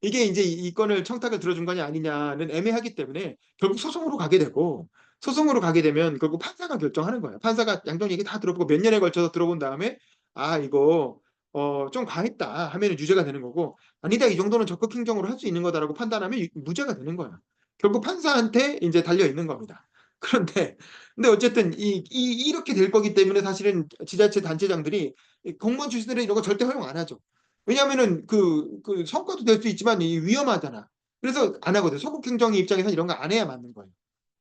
이게 이제 이 건을 청탁을 들어준 거냐 아니냐는 애매하기 때문에 결국 소송으로 가게 되고 소송으로 가게 되면 결국 판사가 결정하는 거예요. 판사가 양쪽 얘기 다 들어보고 몇 년에 걸쳐서 들어본 다음에 이거 좀 과했다 하면 유죄가 되는 거고, 아니다 이 정도는 적극 행정으로 할 수 있는 거다라고 판단하면 무죄가 되는 거야. 결국 판사한테 이제 달려 있는 겁니다. 그런데 근데 어쨌든 이렇게 될 거기 때문에 사실은 지자체 단체장들이 공무원 출신들은 이런 거 절대 허용 안 하죠. 왜냐하면은 그 성과도 될 수 있지만 위험하잖아. 그래서 안 하거든. 소극 행정의 입장에서는 이런 거 안 해야 맞는 거예요.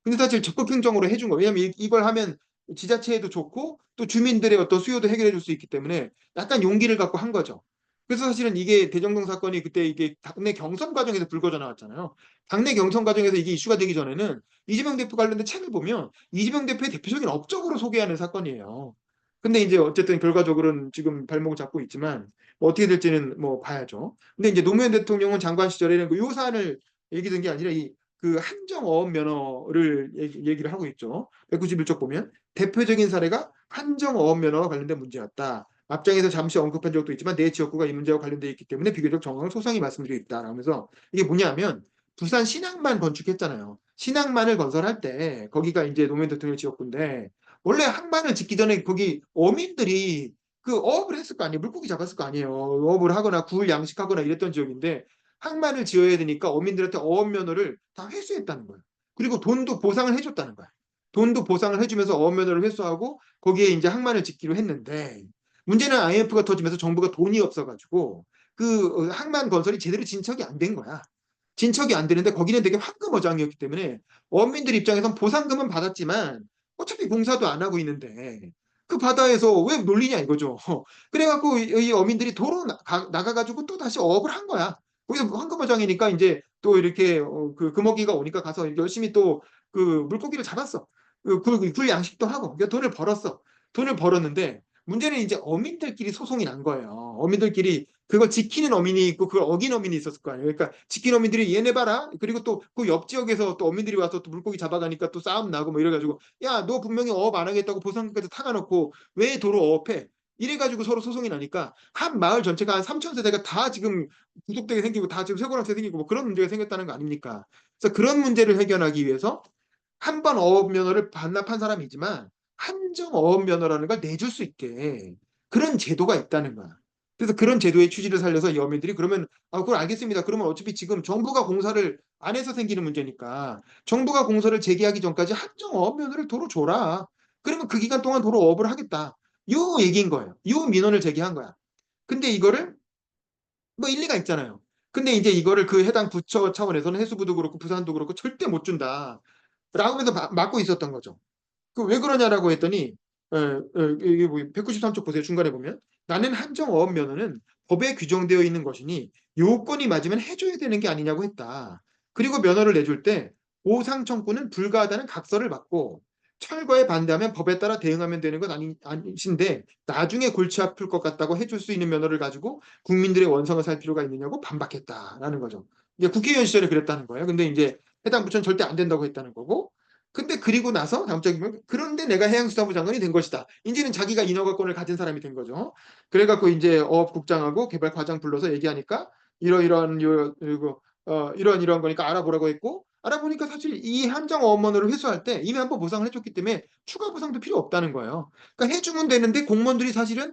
근데 사실 적극 행정으로 해준 거예요. 왜냐하면 이걸 하면 지자체에도 좋고 또 주민들의 어떤 수요도 해결해 줄 수 있기 때문에 약간 용기를 갖고 한 거죠. 그래서 사실은 이게 대정동 사건이 그때 이게 당내 경선 과정에서 불거져 나왔잖아요. 당내 경선 과정에서 이게 이슈가 되기 전에는 이재명 대표 관련된 책을 보면 이재명 대표의 대표적인 업적으로 소개하는 사건이에요. 근데 이제 어쨌든 결과적으로는 지금 발목을 잡고 있지만 뭐 어떻게 될지는 뭐 봐야죠. 근데 이제 노무현 대통령은 장관 시절에는 그 요 사안을 얘기 든 게 아니라 그 한정어업 면허를 얘기를 하고 있죠. 191쪽 보면 대표적인 사례가 한정어업 면허와 관련된 문제였다. 앞장에서 잠시 언급한 적도 있지만 내 지역구가 이 문제와 관련되어 있기 때문에 비교적 정확한 소상히 말씀드리고 있다. 라면서 이게 뭐냐면 부산 신항만 건축했잖아요. 신항만을 건설할 때 거기가 이제 노무현 대통령 지역구인데 원래 항만을 짓기 전에 거기 어민들이 그 어업을 했을 거 아니에요. 물고기 잡았을 거 아니에요. 어업을 하거나 굴 양식하거나 이랬던 지역인데 항만을 지어야 되니까 어민들한테 어업 면허를 다 회수했다는 거예요. 그리고 돈도 보상을 해줬다는 거예요. 돈도 보상을 해주면서 어업 면허를 회수하고 거기에 이제 항만을 짓기로 했는데 문제는 IMF가 터지면서 정부가 돈이 없어가지고 그 항만 건설이 제대로 진척이 안 된 거야. 진척이 안 되는데 거기는 되게 황금 어장이었기 때문에 어민들 입장에선 보상금은 받았지만 어차피 공사도 안 하고 있는데 그 바다에서 왜 놀리냐 이거죠. 그래갖고 이 어민들이 도로 나가가지고 또 다시 어업을 한 거야. 거기서 황금어장이니까 이제 또 이렇게 그 금어기가 오니까 가서 열심히 또 그 물고기를 잡았어. 굴 양식도 하고 그러니까 돈을 벌었어. 돈을 벌었는데 문제는 이제 어민들끼리 소송이 난 거예요. 어민들끼리 그걸 지키는 어민이 있고 그걸 어긴 어민이 있었을 거 아니에요. 그러니까 지킨 어민들이 얘네 봐라. 그리고 또 그 옆 지역에서 또 어민들이 와서 또 물고기 잡아가니까 또 싸움 나고 뭐 이래가지고 야 너 분명히 어업 안 하겠다고 보상금까지 타가놓고 왜 도로 어업해? 이래가지고 서로 소송이 나니까 한 마을 전체가 한 3천 세대가 다 지금 구속되게 생기고 다 지금 쇠고랑채 생기고 뭐 그런 문제가 생겼다는 거 아닙니까? 그래서 그런 문제를 해결하기 위해서 한 번 어업 면허를 반납한 사람이지만 한정 어업 면허라는 걸 내줄 수 있게 그런 제도가 있다는 거야. 그래서 그런 제도의 취지를 살려서 이 어민들이 그러면 그걸 알겠습니다. 그러면 어차피 지금 정부가 공사를 안 해서 생기는 문제니까 정부가 공사를 재개하기 전까지 한정 어업 면허를 도로 줘라. 그러면 그 기간 동안 도로 어업을 하겠다. 요 얘기인 거예요. 요 민원을 제기한 거야. 근데 이거를 뭐 일리가 있잖아요. 근데 이제 이거를 그 해당 부처 차원에서는 해수부도 그렇고 부산도 그렇고 절대 못 준다. 라고 하면서 막고 있었던 거죠. 그 왜 그러냐라고 했더니 이게 뭐 193쪽 보세요. 중간에 보면 나는 한정어업 면허는 법에 규정되어 있는 것이니 요건이 맞으면 해줘야 되는 게 아니냐고 했다. 그리고 면허를 내줄 때 보상 청구는 불가하다는 각서를 받고 철거에 반대하면 법에 따라 대응하면 되는 건 아니신데 나중에 골치 아플 것 같다고 해줄 수 있는 면허를 가지고 국민들의 원성을 살 필요가 있느냐고 반박했다라는 거죠. 이제 국회의원 시절에 그랬다는 거예요. 근데 이제 해당 부처는 절대 안 된다고 했다는 거고 근데 그리고 나서 다음 장에 보면 그런데 내가 해양수산부 장관이 된 것이다. 이제는 자기가 인허가권을 가진 사람이 된 거죠. 그래갖고 이제 어업국장하고 개발과장 불러서 얘기하니까 이러이러한 이러한 거니까 알아보라고 했고 알아보니까 사실 이 한정 어업면허를 회수할 때 이미 한번 보상을 해줬기 때문에 추가 보상도 필요 없다는 거예요. 그러니까 해주면 되는데 공무원들이 사실은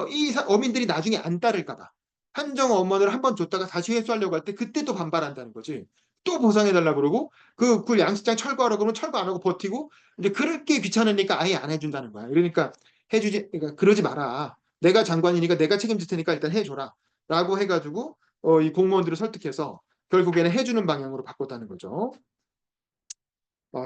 이 어민들이 나중에 안 따를까 봐 한정 어업면허를 한번 줬다가 다시 회수하려고 할 때 그때 또 반발한다는 거지. 또 보상해달라 그러고 그 양식장 철거하라고 그러면 철거 안 하고 버티고 이제 그렇게 귀찮으니까 아예 안 해준다는 거야. 그러니까 그러니까 그러지 마라. 내가 장관이니까 내가 책임질 테니까 일단 해줘라. 라고 해가지고 이 공무원들을 설득해서 결국에는 해주는 방향으로 바꿨다는 거죠.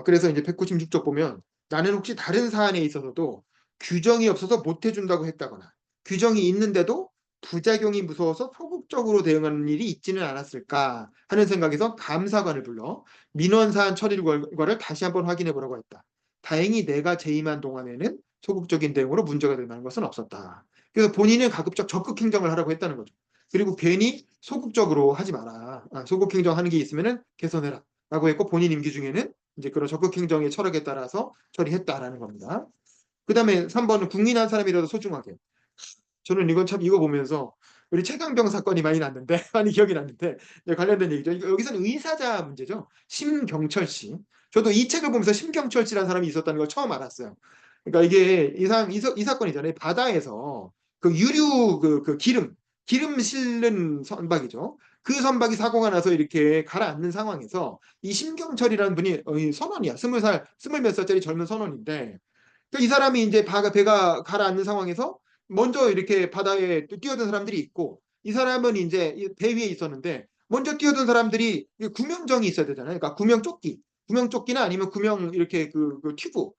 그래서 이제 196쪽 보면 나는 혹시 다른 사안에 있어서도 규정이 없어서 못 해준다고 했다거나 규정이 있는데도 부작용이 무서워서 소극적으로 대응하는 일이 있지는 않았을까 하는 생각에서 감사관을 불러 민원 사안 처리 결과를 다시 한번 확인해 보라고 했다. 다행히 내가 재임한 동안에는 소극적인 대응으로 문제가 될 만한 것은 없었다. 그래서 본인은 가급적 적극 행정을 하라고 했다는 거죠. 그리고 괜히 소극적으로 하지 마라. 소극 행정하는 게 있으면은 개선해라. 라고 했고 본인 임기 중에는 이제 그런 적극 행정의 철학에 따라서 처리했다라는 겁니다. 그 다음에 3번은 국민 한 사람이라도 소중하게. 저는 이건 참 이거 보면서 우리 최강병 사건이 많이 났는데 많이 기억이 났는데 관련된 얘기죠. 여기서는 의사자 문제죠. 심경철 씨. 저도 이 책을 보면서 심경철 씨라는 사람이 있었다는 걸 처음 알았어요. 그러니까 이게 이 사건이잖아요. 바다에서 그 유류 그 기름 실는 선박이죠. 그 선박이 사고가 나서 이렇게 가라앉는 상황에서 이 심경철이라는 분이 이 선원이야. 20살, 스물 몇 살짜리 젊은 선원인데 이 사람이 이제 배가 가라앉는 상황에서 먼저 이렇게 바다에 뛰어든 사람들이 있고 이 사람은 이제 배 위에 있었는데 먼저 뛰어든 사람들이 구명정이 있어야 되잖아요. 그러니까 구명조끼나 아니면 구명 이렇게 그 튜브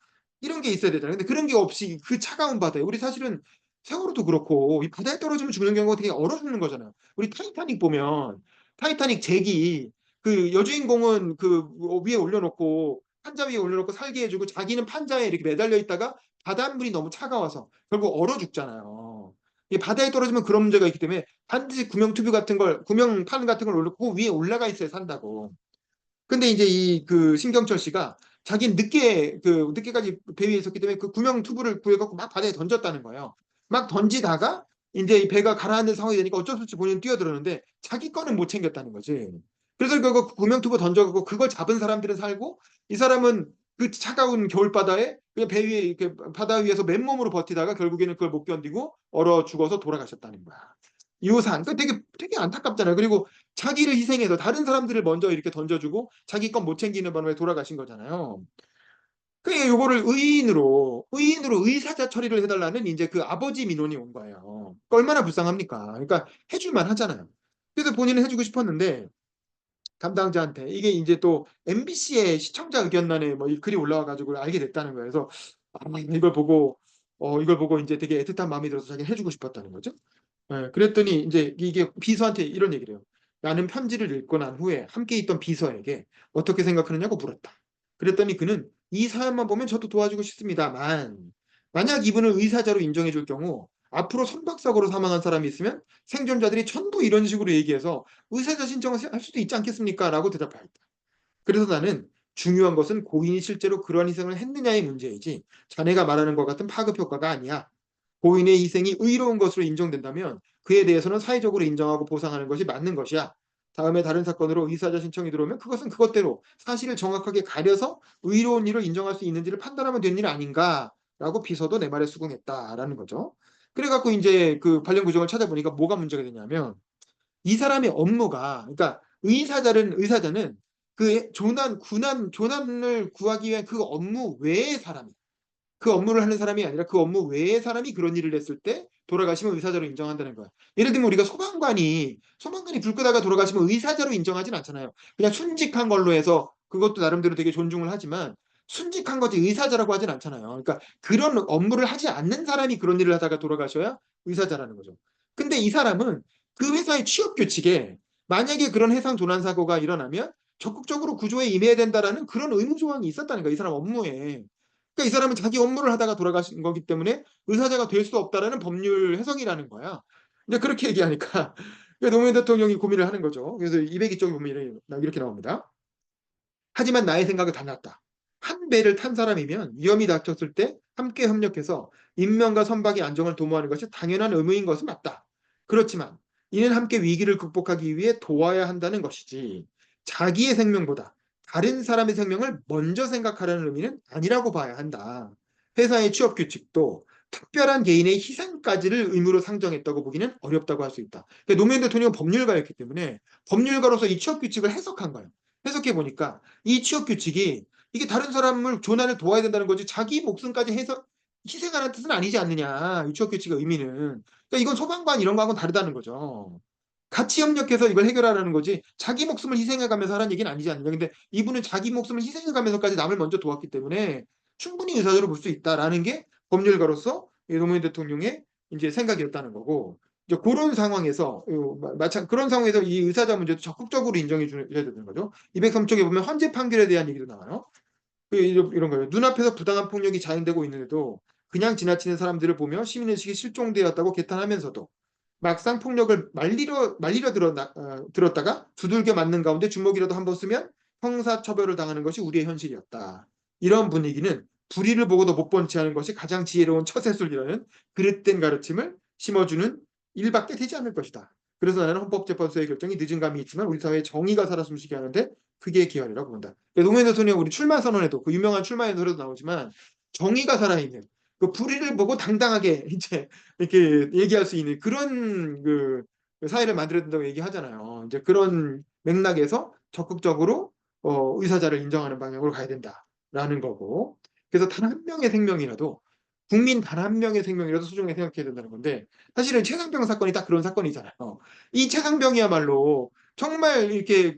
이런 게 있어야 되잖아요. 근데 그런 게 없이 그 차가운 바다에 우리 사실은 세월호도 그렇고 이 바다에 떨어지면 죽는 경우가 되게 얼어 죽는 거잖아요. 우리 타이타닉 보면 타이타닉 잭이 그 여주인공은 그 위에 올려놓고 판자 위에 올려놓고 살게 해주고 자기는 판자에 이렇게 매달려 있다가 바닷물이 너무 차가워서 결국 얼어 죽잖아요. 이 바다에 떨어지면 그런 문제가 있기 때문에 반드시 구명튜브 같은 걸, 구명판 같은 걸 올리고 위에 올라가 있어야 산다고. 근데 이제 이 그 신경철 씨가 자기는 늦게까지 배 위에 있었기 때문에 그 구명 튜브를 구해갖고 막 바다에 던졌다는 거예요. 막 던지다가 이제 이 배가 가라앉는 상황이 되니까 어쩔 수 없이 본인은 뛰어들었는데 자기 거는 못 챙겼다는 거지. 그래서 결국 구명 튜브 던져갖고 그걸 잡은 사람들은 살고 이 사람은 그 차가운 겨울바다에 그냥 배 위에 이렇게 바다 위에서 맨몸으로 버티다가 결국에는 그걸 못 견디고 얼어 죽어서 돌아가셨다는 거야. 유산. 그 되게 안타깝잖아요. 그리고 자기를 희생해서 다른 사람들을 먼저 이렇게 던져주고 자기 건 못 챙기는 바람에 돌아가신 거잖아요. 그게 요거를 의인으로 의사자 처리를 해달라는 이제 그 아버지 민원이 온 거예요. 그러니까 얼마나 불쌍합니까? 그러니까 해줄만 하잖아요. 그래서 본인은 해주고 싶었는데 담당자한테 이게 이제 또 MBC의 시청자 의견란에 뭐 이 글이 올라와가지고 알게 됐다는 거예요. 그래서 이걸 보고 이제 되게 애틋한 마음이 들어서 자기는 해주고 싶었다는 거죠. 그랬더니 이제 이게 비서한테 이런 얘기를 해요. 나는 편지를 읽고 난 후에 함께 있던 비서에게 어떻게 생각하느냐고 물었다. 그랬더니 그는 이 사연만 보면 저도 도와주고 싶습니다만 만약 이분을 의사자로 인정해 줄 경우 앞으로 선박사고로 사망한 사람이 있으면 생존자들이 전부 이런 식으로 얘기해서 의사자 신청을 할 수도 있지 않겠습니까? 라고 대답하였다. 그래서 나는 중요한 것은 고인이 실제로 그러한 희생을 했느냐의 문제이지 자네가 말하는 것 같은 파급 효과가 아니야. 고인의 희생이 의로운 것으로 인정된다면 그에 대해서는 사회적으로 인정하고 보상하는 것이 맞는 것이야. 다음에 다른 사건으로 의사자 신청이 들어오면 그것은 그것대로 사실을 정확하게 가려서 의로운 일을 인정할 수 있는지를 판단하면 되는 일 아닌가라고 비서도 내 말에 수긍했다라는 거죠. 그래갖고 이제 그 관련 구정을 찾아보니까 뭐가 문제가 되냐면 이 사람의 업무가 그러니까 의사자는 그 조난을 구하기 위한 그 업무 외의 사람이 그 업무를 하는 사람이 아니라 그 업무 외의 사람이 그런 일을 했을 때 돌아가시면 의사자로 인정한다는 거야. 예를 들면 우리가 소방관이 불 끄다가 돌아가시면 의사자로 인정하진 않잖아요. 그냥 순직한 걸로 해서 그것도 나름대로 되게 존중을 하지만 순직한 거지 의사자라고 하진 않잖아요. 그러니까 그런 업무를 하지 않는 사람이 그런 일을 하다가 돌아가셔야 의사자라는 거죠. 근데 이 사람은 그 회사의 취업 규칙에 만약에 그런 해상 조난 사고가 일어나면 적극적으로 구조에 임해야 된다라는 그런 의무 조항이 있었다는 거야. 이 사람 업무에. 그러니까 이 사람은 자기 업무를 하다가 돌아가신 거기 때문에 의사자가 될 수 없다라는 법률 해석이라는 거야. 이제 그렇게 얘기하니까 노무현 대통령이 고민을 하는 거죠. 그래서 202쪽에 보면 이렇게 나옵니다. 하지만 나의 생각은 달랐다. 한 배를 탄 사람이면 위험이 닥쳤을 때 함께 협력해서 인명과 선박의 안정을 도모하는 것이 당연한 의무인 것은 맞다. 그렇지만 이는 함께 위기를 극복하기 위해 도와야 한다는 것이지 자기의 생명보다 다른 사람의 생명을 먼저 생각하라는 의미는 아니라고 봐야 한다. 회사의 취업 규칙도 특별한 개인의 희생까지를 의무로 상정했다고 보기는 어렵다고 할 수 있다. 그러니까 노무현 대통령은 법률가였기 때문에 법률가로서 이 취업 규칙을 해석한 거예요. 해석해 보니까 이 취업 규칙이 이게 다른 사람을 조난을 도와야 된다는 거지 자기 목숨까지 해서 희생하는 뜻은 아니지 않느냐. 이 취업 규칙의 의미는. 그러니까 이건 소방관 이런 거하고는 다르다는 거죠. 같이 협력해서 이걸 해결하라는 거지 자기 목숨을 희생해가면서 하라는 얘기는 아니지 않느냐. 근데 이분은 자기 목숨을 희생해가면서까지 남을 먼저 도왔기 때문에 충분히 의사적으로 볼 수 있다라는 게 법률가로서 노무현 대통령의 이제 생각이었다는 거고 이제 그런 상황에서 그런 상황에서 이 의사자 문제도 적극적으로 인정해 줘야 되는 거죠. 203쪽에 보면 헌재 판결에 대한 얘기도 나와요. 이런 거예요. 눈앞에서 부당한 폭력이 자행되고 있는데도 그냥 지나치는 사람들을 보며 시민의식이 실종되었다고 개탄하면서도 막상 폭력을 말리려 들었다가 두들겨 맞는 가운데 주먹이라도 한번 쓰면 형사처벌을 당하는 것이 우리의 현실이었다. 이런 분위기는 불의를 보고도 못 본 채 하는 것이 가장 지혜로운 처세술이라는 그릇된 가르침을 심어주는 일밖에 되지 않을 것이다. 그래서 나는 헌법재판소의 결정이 늦은 감이 있지만 우리 사회에 정의가 살아 숨쉬게 하는데 그게 기여하리라고 본다. 노무현 대통령 우리 출마 선언에도 그 유명한 출마 연설에도 나오지만 정의가 살아있는 그 불의를 보고 당당하게 이제 이렇게 얘기할 수 있는 그런 그 사회를 만들어야 된다고 얘기하잖아요. 이제 그런 맥락에서 적극적으로 의사자를 인정하는 방향으로 가야 된다라는 거고. 그래서 단 한 명의 생명이라도 국민 단 한 명의 생명이라도 소중하게 생각해야 된다는 건데 사실은 최상병 사건이 딱 그런 사건이잖아요. 이 최상병이야말로 정말 이렇게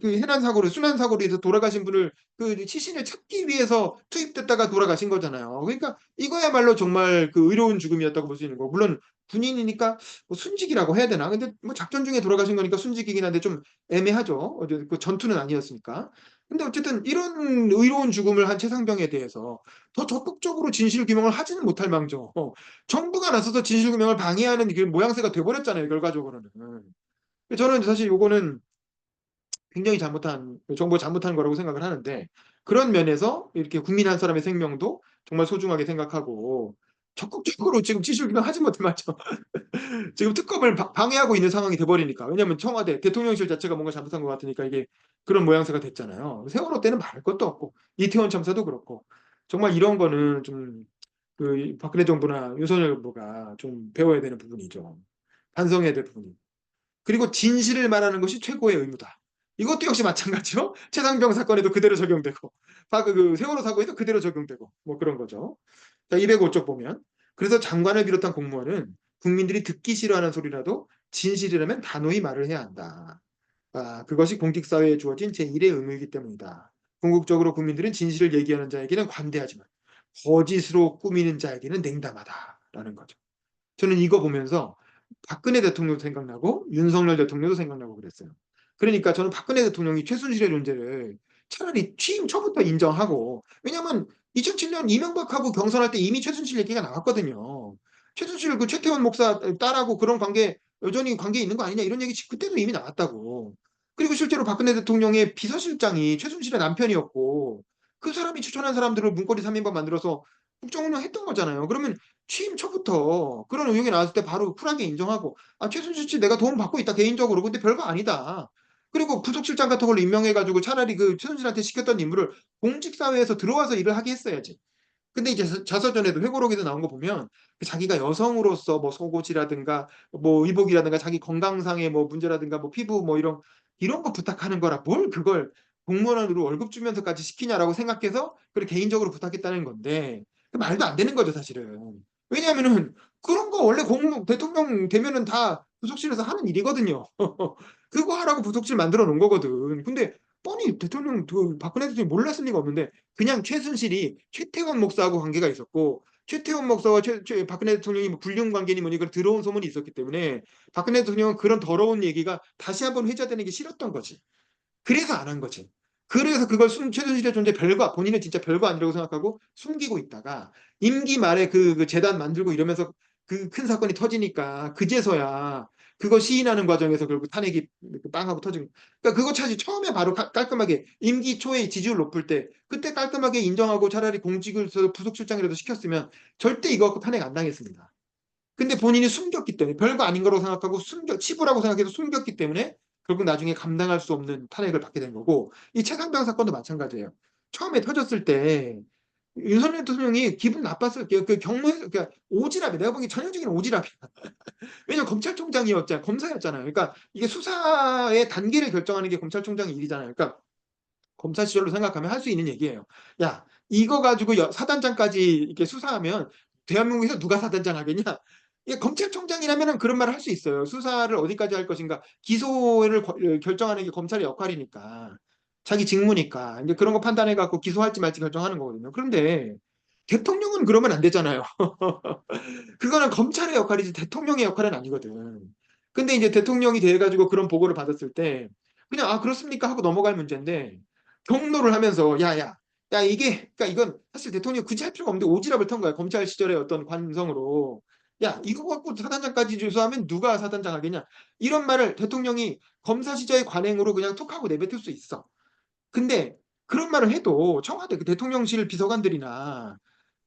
해난 사고로 순환 사고로 해서 돌아가신 분을 그 시신을 찾기 위해서 투입됐다가 돌아가신 거잖아요. 그러니까 이거야말로 정말 그 의로운 죽음이었다고 볼 수 있는 거고 물론 군인이니까 뭐 순직이라고 해야 되나? 근데 뭐 작전 중에 돌아가신 거니까 순직이긴 한데 좀 애매하죠. 그 전투는 아니었으니까. 근데 어쨌든 이런 의로운 죽음을 한 최상병에 대해서 더 적극적으로 진실 규명을 하지는 못할 망정 정부가 나서서 진실 규명을 방해하는 그 모양새가 돼버렸잖아요. 결과적으로는. 저는 사실 요거는 굉장히 잘못한 정부가 잘못한 거라고 생각을 하는데 그런 면에서 이렇게 국민 한 사람의 생명도 정말 소중하게 생각하고 적극적으로 지금 진실 규명하지 못해 맞죠. 지금 특검을 방해하고 있는 상황이 돼버리니까 왜냐하면 청와대 대통령실 자체가 뭔가 잘못한 것 같으니까 이게 그런 모양새가 됐잖아요. 세월호 때는 말할 것도 없고 이태원 참사도 그렇고 정말 이런 거는 좀 그 박근혜 정부나 윤석열 정부가 좀 배워야 되는 부분이죠. 반성해야 될 부분이. 그리고 진실을 말하는 것이 최고의 의무다. 이것도 역시 마찬가지로 최상병 사건에도 그대로 적용되고 그 세월호 사고에도 그대로 적용되고 뭐 그런 거죠. 자, 205쪽 보면 그래서 장관을 비롯한 공무원은 국민들이 듣기 싫어하는 소리라도 진실이라면 단호히 말을 해야 한다. 그것이 공직사회에 주어진 제1의 의무이기 때문이다. 궁극적으로 국민들은 진실을 얘기하는 자에게는 관대하지만 거짓으로 꾸미는 자에게는 냉담하다라는 거죠. 저는 이거 보면서 박근혜 대통령도 생각나고 윤석열 대통령도 생각나고 그랬어요. 그러니까 저는 박근혜 대통령이 최순실의 존재를 차라리 취임 초부터 인정하고 왜냐하면 2007년 이명박하고 경선할 때 이미 최순실 얘기가 나왔거든요. 최순실 그 최태원 목사 딸하고 그런 관계 여전히 관계 있는 거 아니냐 이런 얘기 그때도 이미 나왔다고. 그리고 실제로 박근혜 대통령의 비서실장이 최순실의 남편이었고 그 사람이 추천한 사람들을 문고리 3인방 만들어서 국정운영 했던 거잖아요. 그러면 취임 초부터 그런 의혹이 나왔을 때 바로 쿨하게 인정하고 최순실 씨 내가 도움 받고 있다 개인적으로 근데 별거 아니다. 그리고 부속실장 같은 걸로 임명해가지고 차라리 그 최순실한테 시켰던 임무를 공직사회에서 들어와서 일을 하게 했어야지. 근데 이제 자서전에도 회고록에도 나온 거 보면 자기가 여성으로서 뭐 속옷이라든가 뭐 의복이라든가 자기 건강상의 뭐 문제라든가 뭐 피부 뭐 이런 거 부탁하는 거라 뭘 그걸 공무원으로 월급 주면서까지 시키냐라고 생각해서 그걸 개인적으로 부탁했다는 건데 말도 안 되는 거죠 사실은. 왜냐하면은 그런 거 원래 대통령 되면은 다 부속실에서 하는 일이거든요. 그거 하라고 부속실 만들어 놓은 거거든. 근데 뻔히 대통령 박근혜 대통령이 몰랐을 리가 없는데 그냥 최순실이 최태원 목사하고 관계가 있었고 최태원 목사와 박근혜 대통령이 뭐 불륜 관계니 뭐니 그런 들어온 소문이 있었기 때문에 박근혜 대통령은 그런 더러운 얘기가 다시 한번 회자되는 게 싫었던 거지. 그래서 안 한 거지. 그래서 그걸 최순실의 존재 별거 본인은 진짜 별거 아니라고 생각하고 숨기고 있다가 임기 말에 그 재단 만들고 이러면서 그 큰 사건이 터지니까 그제서야 그거 시인하는 과정에서 결국 탄핵이 빵하고 터진 그러니까 그거 차지 처음에 바로 깔끔하게 임기 초에 지지율 높을 때 그때 깔끔하게 인정하고 차라리 공직을 부속실장이라도 시켰으면 절대 이거 갖고 탄핵 안 당했습니다. 근데 본인이 숨겼기 때문에 별거 아닌 거라고 생각하고 치부라고 생각해서 숨겼기 때문에 결국 나중에 감당할 수 없는 탄핵을 받게 된 거고 이 최상병 사건도 마찬가지예요. 처음에 터졌을 때 윤석열 대통령이 기분 나빴어요. 그 경무에서 그러니까 오지랖이 내가 보기엔 전형적인 오지랖이야. 왜냐면 검찰총장이었잖아요. 검사였잖아요. 그러니까 이게 수사의 단계를 결정하는 게 검찰총장의 일이잖아요. 그러니까 검사 시절로 생각하면 할 수 있는 얘기예요. 야, 이거 가지고 사단장까지 이렇게 수사하면 대한민국에서 누가 사단장 하겠냐? 이게 검찰총장이라면 그런 말을 할 수 있어요. 수사를 어디까지 할 것인가. 기소를 결정하는 게 검찰의 역할이니까. 자기 직무니까. 이제 그런 거 판단해갖고 기소할지 말지 결정하는 거거든요. 그런데 대통령은 그러면 안 되잖아요. 그거는 검찰의 역할이지 대통령의 역할은 아니거든. 근데 이제 대통령이 돼가지고 그런 보고를 받았을 때 그냥 그렇습니까 하고 넘어갈 문제인데 경로를 하면서 야 이게 그러니까 이건 사실 대통령이 굳이 할 필요가 없는데 오지랖을 턴 거야. 검찰 시절의 어떤 관성으로 야 이거 갖고 사단장까지 주소하면 누가 사단장 하겠냐 이런 말을 대통령이 검사 시절의 관행으로 그냥 툭 하고 내뱉을 수 있어. 근데 그런 말을 해도 청와대 그 대통령실 비서관들이나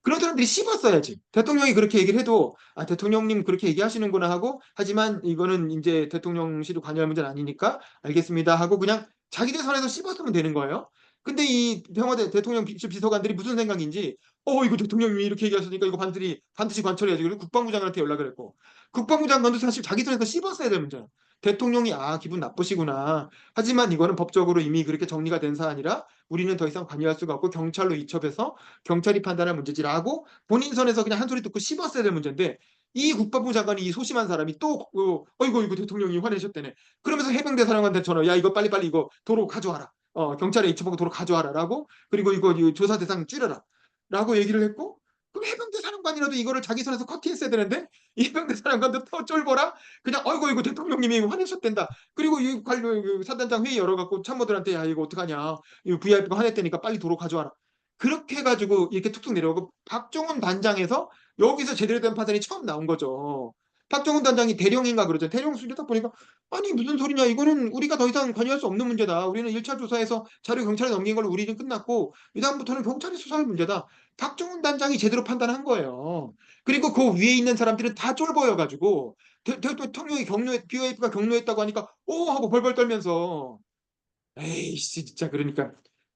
그런 사람들이 씹었어야지. 대통령이 그렇게 얘기를 해도 대통령님 그렇게 얘기하시는구나 하고 하지만 이거는 이제 대통령실이 관여할 문제는 아니니까 알겠습니다 하고 그냥 자기들 선에서 씹었으면 되는 거예요. 근데 이 청와대 대통령 비서관들이 무슨 생각인지 이거 대통령이 이렇게 얘기하시니까 이거 반드시 관철해야지. 그리고 국방부 장관한테 연락을 했고 국방부 장관도 사실 자기 손에서 씹었어야 될 문제야. 대통령이 기분 나쁘시구나. 하지만 이거는 법적으로 이미 그렇게 정리가 된 사안이라 우리는 더 이상 관여할 수가 없고 경찰로 이첩해서 경찰이 판단할 문제지라고 본인 선에서 그냥 한 소리 듣고 씹었어야 될 문제인데 이 국방부 장관이 이 소심한 사람이 또 이거 대통령이 화내셨다네. 그러면서 해병대 사령관한테 전화 야 이거 빨리빨리 이거 도로 가져와라. 경찰에 입첩하고 도로 가져와라라고 그리고 이거 조사 대상 줄여라라고 얘기를 했고 그럼 해병대 사령관이라도 이거를 자기 손에서 커트했어야 되는데 이 해병대 사령관도 더 쫄보라 그냥 이거 대통령님이 화내셨댄다 그리고 이 관료 사단장 회의 열어갖고 참모들한테 야 이거 어떡하냐 이거 VIP가 화냈다니까 빨리 도로 가져와라 그렇게 해가지고 이렇게 툭툭 내려오고 박종훈 단장에서 여기서 제대로 된 파단이 처음 나온 거죠. 박종훈 단장이 대령인가 그러죠. 대령 수리다 보니까 아니 무슨 소리냐 이거는 우리가 더 이상 관여할 수 없는 문제다. 우리는 1차 조사에서 자료 경찰에 넘긴 걸로 우리는 끝났고 이 다음부터는 경찰이 수사할 문제다. 박종훈 단장이 제대로 판단한 거예요. 그리고 그 위에 있는 사람들은 다 쫄보여가지고 대통령이 BOF가 경로했다고 하니까 오 하고 벌벌 떨면서 에이씨 진짜 그러니까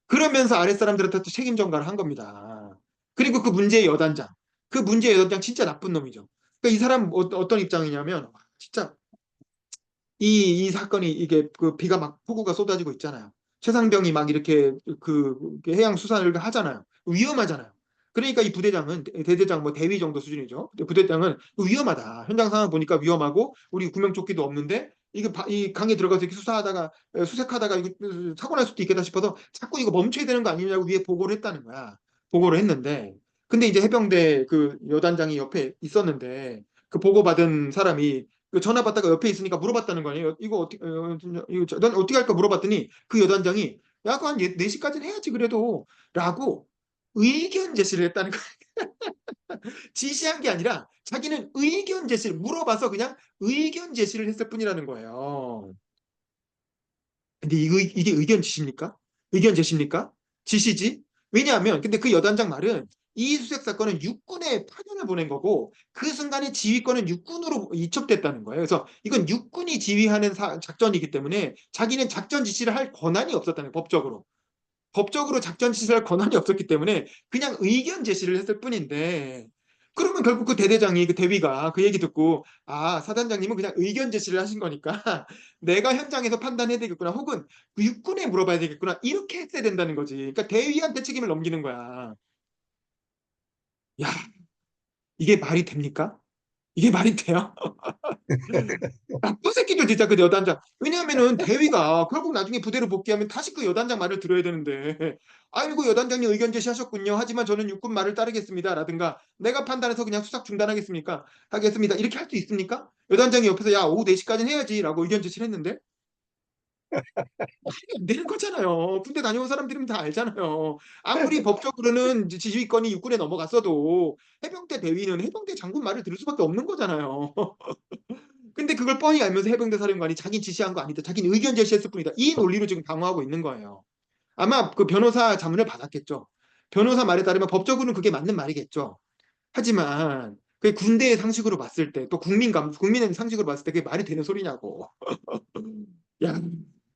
그러면서 아랫사람들한테 또 책임 전가를 한 겁니다. 그리고 그 문제의 여단장 그 문제의 여단장 진짜 나쁜 놈이죠. 그러니까 이 사람 어떤 입장이냐면 진짜 이 사건이 이게 그 비가 막 폭우가 쏟아지고 있잖아요. 최상병이 막 이렇게 그 해양 수산을 하잖아요. 위험하잖아요. 그러니까 이 부대장은 대대장 뭐 대위 정도 수준이죠. 부대장은 위험하다. 현장 상황 보니까 위험하고 우리 구명조끼도 없는데 이게 이 강에 들어가서 이렇게 수사하다가 수색하다가 이거 사고 날 수도 있겠다 싶어서 자꾸 이거 멈춰야 되는 거 아니냐고 위에 보고를 했다는 거야. 보고를 했는데 근데 이제 해병대 그 여단장이 옆에 있었는데 그 보고받은 사람이 그 전화 받다가 옆에 있으니까 물어봤다는 거 아니에요? 이거 어떻게, 넌 어떻게 할까 물어봤더니 그 여단장이 야, 그한 4시까지는 해야지 그래도 라고 의견 제시를 했다는 거예요. 지시한 게 아니라 자기는 의견 제시를 물어봐서 그냥 의견 제시를 했을 뿐이라는 거예요. 근데 이게 의견 지시입니까? 의견 제시입니까? 지시지? 왜냐하면 근데 그 여단장 말은 이 수색 사건은 육군에 파견을 보낸 거고 그 순간에 지휘권은 육군으로 이첩됐다는 거예요. 그래서 이건 육군이 지휘하는 작전이기 때문에 자기는 작전 지시를 할 권한이 없었다는 거예요. 법적으로. 법적으로 작전 지시를 할 권한이 없었기 때문에 그냥 의견 제시를 했을 뿐인데 그러면 결국 그 대대장이 그 대위가 그 얘기 듣고 사단장님은 그냥 의견 제시를 하신 거니까 내가 현장에서 판단해야 되겠구나 혹은 그 육군에 물어봐야 되겠구나 이렇게 했어야 된다는 거지. 그러니까 대위한테 책임을 넘기는 거야. 야, 이게 말이 됩니까? 이게 말이 돼요? 나쁜 새끼들 진짜 그 여단장. 왜냐하면은 대위가 결국 나중에 부대로 복귀하면 다시 그 여단장 말을 들어야 되는데 아이고 여단장님 의견 제시하셨군요. 하지만 저는 육군 말을 따르겠습니다. 라든가 내가 판단해서 그냥 수색 중단하겠습니까? 하겠습니다. 이렇게 할 수 있습니까? 여단장이 옆에서 야 오후 4시까지는 해야지 라고 의견 제시를 했는데 말이 안 되는 거잖아요. 군대 다녀온 사람들이면 다 알잖아요. 아무리 법적으로는 지휘권이 육군에 넘어갔어도 해병대 대위는 해병대 장군 말을 들을 수밖에 없는 거잖아요. 근데 그걸 뻔히 알면서 해병대 사령관이 자기 지시한 거 아니다. 자기는 의견 제시했을 뿐이다. 이 논리로 지금 방어하고 있는 거예요. 아마 그 변호사 자문을 받았겠죠. 변호사 말에 따르면 법적으로는 그게 맞는 말이겠죠. 하지만 그 군대의 상식으로 봤을 때 또 국민의 상식으로 봤을 때 그게 말이 되는 소리냐고. 야,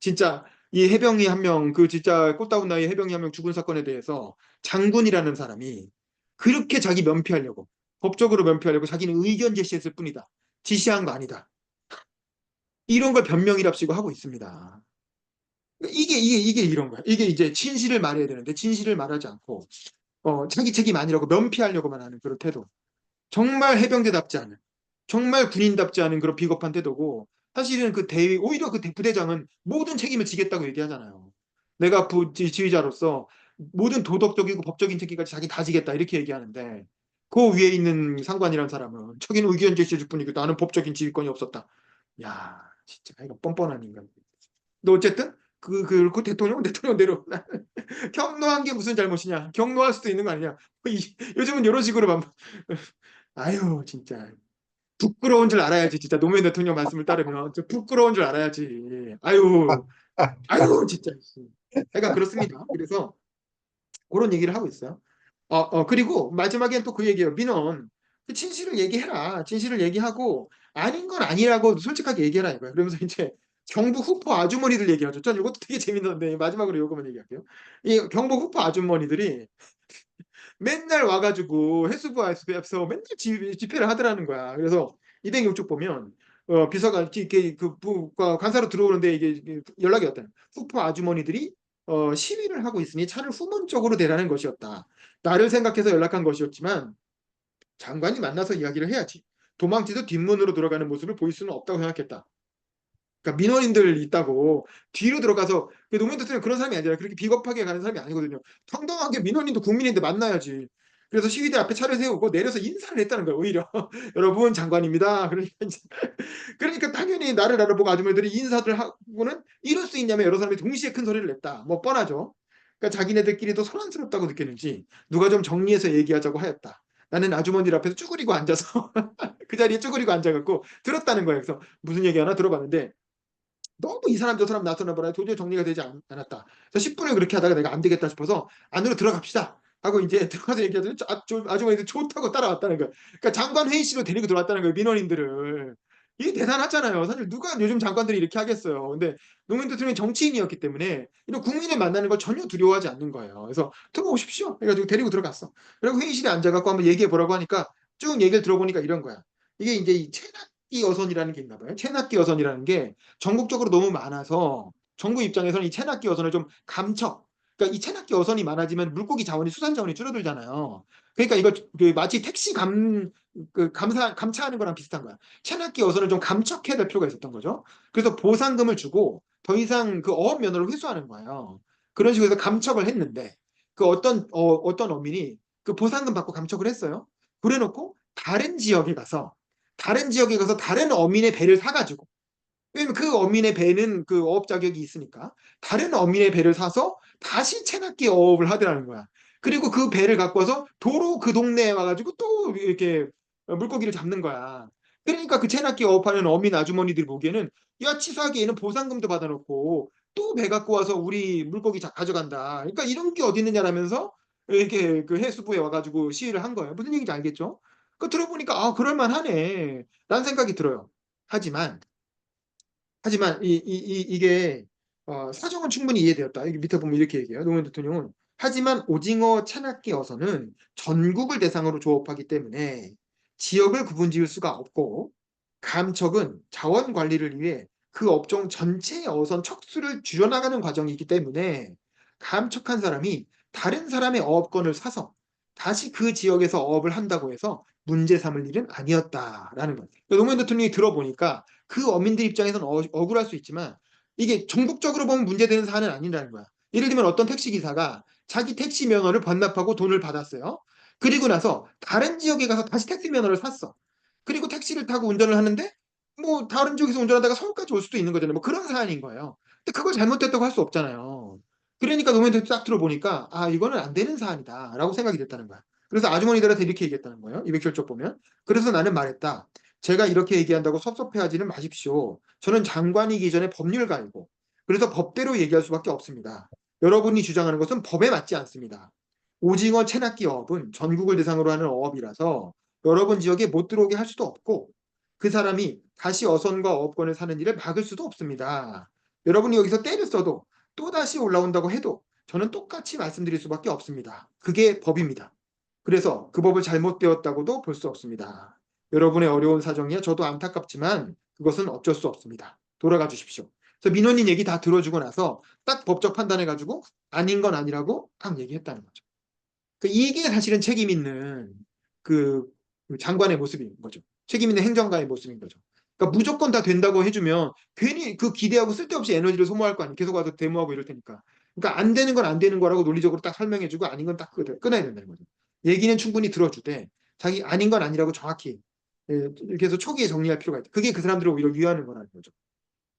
진짜 이 해병이 한 명, 그 진짜 꽃다운 나이 해병이 한 명 죽은 사건에 대해서 장군이라는 사람이 그렇게 자기 면피하려고 법적으로 면피하려고 자기는 의견 제시했을 뿐이다. 지시한 거 아니다. 이런 걸 변명이랍시고 하고 있습니다. 이게 이런 거야. 이게 이제 진실을 말해야 되는데 진실을 말하지 않고 자기 책임 아니라고 면피하려고만 하는 그런 태도. 정말 해병대답지 않은, 정말 군인답지 않은 그런 비겁한 태도고 사실은 그 대위 오히려 그 부대장은 모든 책임을 지겠다고 얘기하잖아요. 내가 지휘자로서 모든 도덕적이고 법적인 책임까지 자기 다 지겠다 이렇게 얘기하는데 그 위에 있는 상관이란 사람은 자기는 의견 제시해줄 뿐이고 나는 법적인 지휘권이 없었다. 야, 진짜 이거 뻔뻔한 인간. 근데 어쨌든 그 대통령은 대통령대로 경노한 게 무슨 잘못이냐? 경노할 수도 있는 거 아니냐? 요즘은 이런 식으로 아유 진짜 부끄러운 줄 알아야지 진짜 노무현 대통령 말씀을 따르면 저 부끄러운 줄 알아야지. 아유 아유 진짜. 그러니까 그렇습니다. 그래서 그런 얘기를 하고 있어요. 그리고 마지막엔 또 그 얘기예요. 민원 그 진실을 얘기해라. 진실을 얘기하고 아닌 건 아니라고 솔직하게 얘기해라 이거예요. 그러면서 이제 경북 후포 아주머니들 얘기하죠. 전 이것도 되게 재밌는데 마지막으로 이거만 얘기할게요. 이 경북 후포 아주머니들이 맨날 와가지고 해수부 앞에서 맨날 집회를 하더라는 거야. 그래서 206쪽 보면 비서관 이렇게 관사로 들어오는데 이게 연락이 왔다. 후포 아주머니들이 시위를 하고 있으니 차를 후문 쪽으로 대라는 것이었다. 나를 생각해서 연락한 것이었지만 장관이 만나서 이야기를 해야지. 도망치듯 뒷문으로 들어가는 모습을 보일 수는 없다고 생각했다. 그러니까 민원인들 있다고 뒤로 들어가서 노무현 대통령 그런 사람이 아니라 그렇게 비겁하게 가는 사람이 아니거든요. 당당하게 민원인도 국민인데 만나야지. 그래서 시위대 앞에 차를 세우고 내려서 인사를 했다는 거예요. 오히려 여러분 장관입니다. 그러니까 당연히 나를 알아보고 아주머니들이 인사들 하고는 이럴 수 있냐면 여러 사람이 동시에 큰 소리를 냈다. 뭐 뻔하죠. 그러니까 자기네들끼리도 소란스럽다고 느꼈는지 누가 좀 정리해서 얘기하자고 하였다. 나는 아주머니들 앞에서 쭈그리고 앉아서 그 자리에 쭈그리고 앉아갖고 들었다는 거예요. 그래서 무슨 얘기 하나 들어봤는데 너무 이 사람 저 사람 나서나 보라 도저히 정리가 되지 않았다. 그래서 10분을 그렇게 하다가 내가 안 되겠다 싶어서 안으로 들어갑시다 하고 이제 들어가서 얘기하더니 아주머니들 좋다고 따라왔다는 거야. 그러니까 장관 회의실로 데리고 들어왔다는 거예요. 민원인들을. 이게 대단하잖아요. 사실 누가 요즘 장관들이 이렇게 하겠어요. 근데 노무현 대통령이 정치인이었기 때문에 이런 국민을 만나는 걸 전혀 두려워하지 않는 거예요. 그래서 들어오십시오. 해가지고 데리고 들어갔어. 그리고 회의실에 앉아갖고 한번 얘기해 보라고 하니까 쭉 얘기를 들어보니까 이런 거야. 이게 이제 이 체납기 어선이라는 게 있나 봐요. 체납기 어선이라는 게 전국적으로 너무 많아서 정부 입장에서는 이 체납기 어선을 좀 감척. 그러니까 이 체납기 어선이 많아지면 물고기 자원이 수산 자원이 줄어들잖아요. 그러니까 이거 마치 택시 감차하는 거랑 비슷한 거야. 체납기 어선을 좀 감척해야 될 필요가 있었던 거죠. 그래서 보상금을 주고 더 이상 그 어업 면허를 회수하는 거예요. 그런 식으로 해서 감척을 했는데 그 어떤 어민이 그 보상금 받고 감척을 했어요. 그래놓고 다른 지역에 가서 다른 어민의 배를 사가지고 왜냐면 그 어민의 배는 그 어업 자격이 있으니까 다른 어민의 배를 사서 다시 체납기 어업을 하더라는 거야. 그리고 그 배를 갖고 와서 도로 그 동네에 와가지고 또 이렇게 물고기를 잡는 거야. 그러니까 그 체납기 어업하는 어민 아주머니들이 보기에는 야 치사하게 는 보상금도 받아놓고 또 배 갖고 와서 우리 물고기 가져간다. 그러니까 이런 게 어디 있느냐라면서 이렇게 그 해수부에 와가지고 시위를 한 거예요. 무슨 얘기인지 알겠죠? 그 들어보니까 아 그럴만하네. 라는 생각이 들어요. 하지만 이게 사정은 충분히 이해되었다. 여기 밑에 보면 이렇게 얘기해요. 노무현 대통령은 하지만 오징어 체납기 어선은 전국을 대상으로 조업하기 때문에 지역을 구분지을 수가 없고 감척은 자원 관리를 위해 그 업종 전체의 어선 척수를 줄여나가는 과정이기 때문에 감척한 사람이 다른 사람의 어업권을 사서 다시 그 지역에서 어업을 한다고 해서 문제 삼을 일은 아니었다라는 거예요. 노무현 대통령이 들어보니까 그 어민들 입장에서는 억울할 수 있지만 이게 전국적으로 보면 문제되는 사안은 아니라는 거야. 예를 들면 어떤 택시기사가 자기 택시 면허를 반납하고 돈을 받았어요. 그리고 나서 다른 지역에 가서 다시 택시 면허를 샀어. 그리고 택시를 타고 운전을 하는데 뭐 다른 지역에서 운전하다가 서울까지 올 수도 있는 거잖아요. 뭐 그런 사안인 거예요. 근데 그걸 잘못됐다고 할 수 없잖아요. 그러니까 노무현 대통령이 딱 들어보니까 아 이거는 안 되는 사안이다라고 생각이 됐다는 거야. 그래서 아주머니들한테 이렇게 얘기했다는 거예요. 207쪽 보면. 그래서 나는 말했다. 제가 이렇게 얘기한다고 섭섭해하지는 마십시오. 저는 장관이기 전에 법률가이고 그래서 법대로 얘기할 수밖에 없습니다. 여러분이 주장하는 것은 법에 맞지 않습니다. 오징어 채납기 어업은 전국을 대상으로 하는 어업이라서 여러분 지역에 못 들어오게 할 수도 없고 그 사람이 다시 어선과 어업권을 사는 일을 막을 수도 없습니다. 여러분이 여기서 때를 써도 또다시 올라온다고 해도 저는 똑같이 말씀드릴 수밖에 없습니다. 그게 법입니다. 그래서 그 법을 잘못 배웠다고도 볼 수 없습니다. 여러분의 어려운 사정이야 저도 안타깝지만 그것은 어쩔 수 없습니다. 돌아가 주십시오. 그래서 민원인 얘기 다 들어주고 나서 딱 법적 판단해가지고 아닌 건 아니라고 딱 얘기했다는 거죠. 이게 사실은 책임 있는 그 장관의 모습인 거죠. 책임 있는 행정가의 모습인 거죠. 그러니까 무조건 다 된다고 해주면 괜히 그 기대하고 쓸데없이 에너지를 소모할 거 아니에요. 계속 와서 데모하고 이럴 테니까. 그러니까 안 되는 건 안 되는 거라고 논리적으로 딱 설명해주고 아닌 건 딱 끊어야 된다는 거죠. 얘기는 충분히 들어주되 자기 아닌 건 아니라고 정확히 이렇게 해서 초기에 정리할 필요가 있다. 그게 그 사람들을 오히려 위하는 거라는 거죠.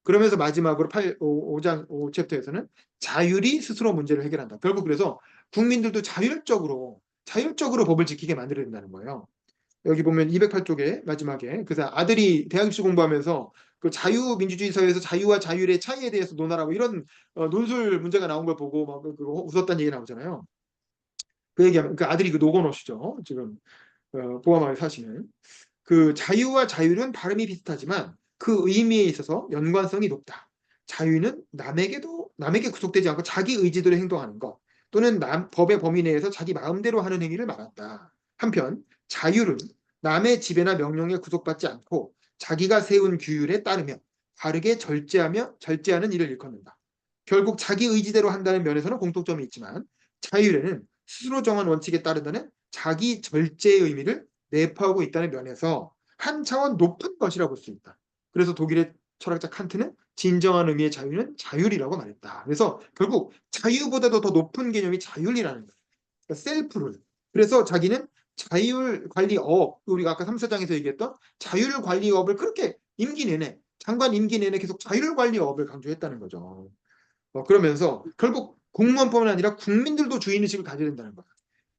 그러면서 마지막으로 5장 5챕터에서는 자율이 스스로 문제를 해결한다. 결국 그래서 국민들도 자율적으로 법을 지키게 만들어야 된다는 거예요. 여기 보면 208쪽에 마지막에 그래서 아들이 대학 입시 공부하면서 그 자유민주주의 사회에서 자유와 자율의 차이에 대해서 논하라고 이런 논술 문제가 나온 걸 보고 막 웃었다는 얘기 나오잖아요. 그 얘기하면 그 아들이 그 노건호 씨죠. 지금 보아마을 사시는 그 자유와 자율은 발음이 비슷하지만 그 의미에 있어서 연관성이 높다. 자유는 남에게 구속되지 않고 자기 의지대로 행동하는 것 또는 법의 범위 내에서 자기 마음대로 하는 행위를 말한다. 한편 자율은 남의 지배나 명령에 구속받지 않고 자기가 세운 규율에 따르며 바르게 절제하는 일을 일컫는다. 결국 자기 의지대로 한다는 면에서는 공통점이 있지만 자율에는 스스로 정한 원칙에 따른다는 자기 절제의 의미를 내포하고 있다는 면에서 한 차원 높은 것이라고 볼 수 있다. 그래서 독일의 철학자 칸트는 진정한 의미의 자유는 자율이라고 말했다. 그래서 결국 자유보다도 더 높은 개념이 자율이라는 거예요. 그러니까 셀프룰. 그래서 자기는 자율관리업, 우리가 아까 3, 4장에서 얘기했던 자율관리업을 그렇게 임기 내내, 장관 임기 내내 계속 자율관리업을 강조했다는 거죠. 그러면서 결국 공무원뿐만 아니라 국민들도 주인의식을 가져야 된다는 거야.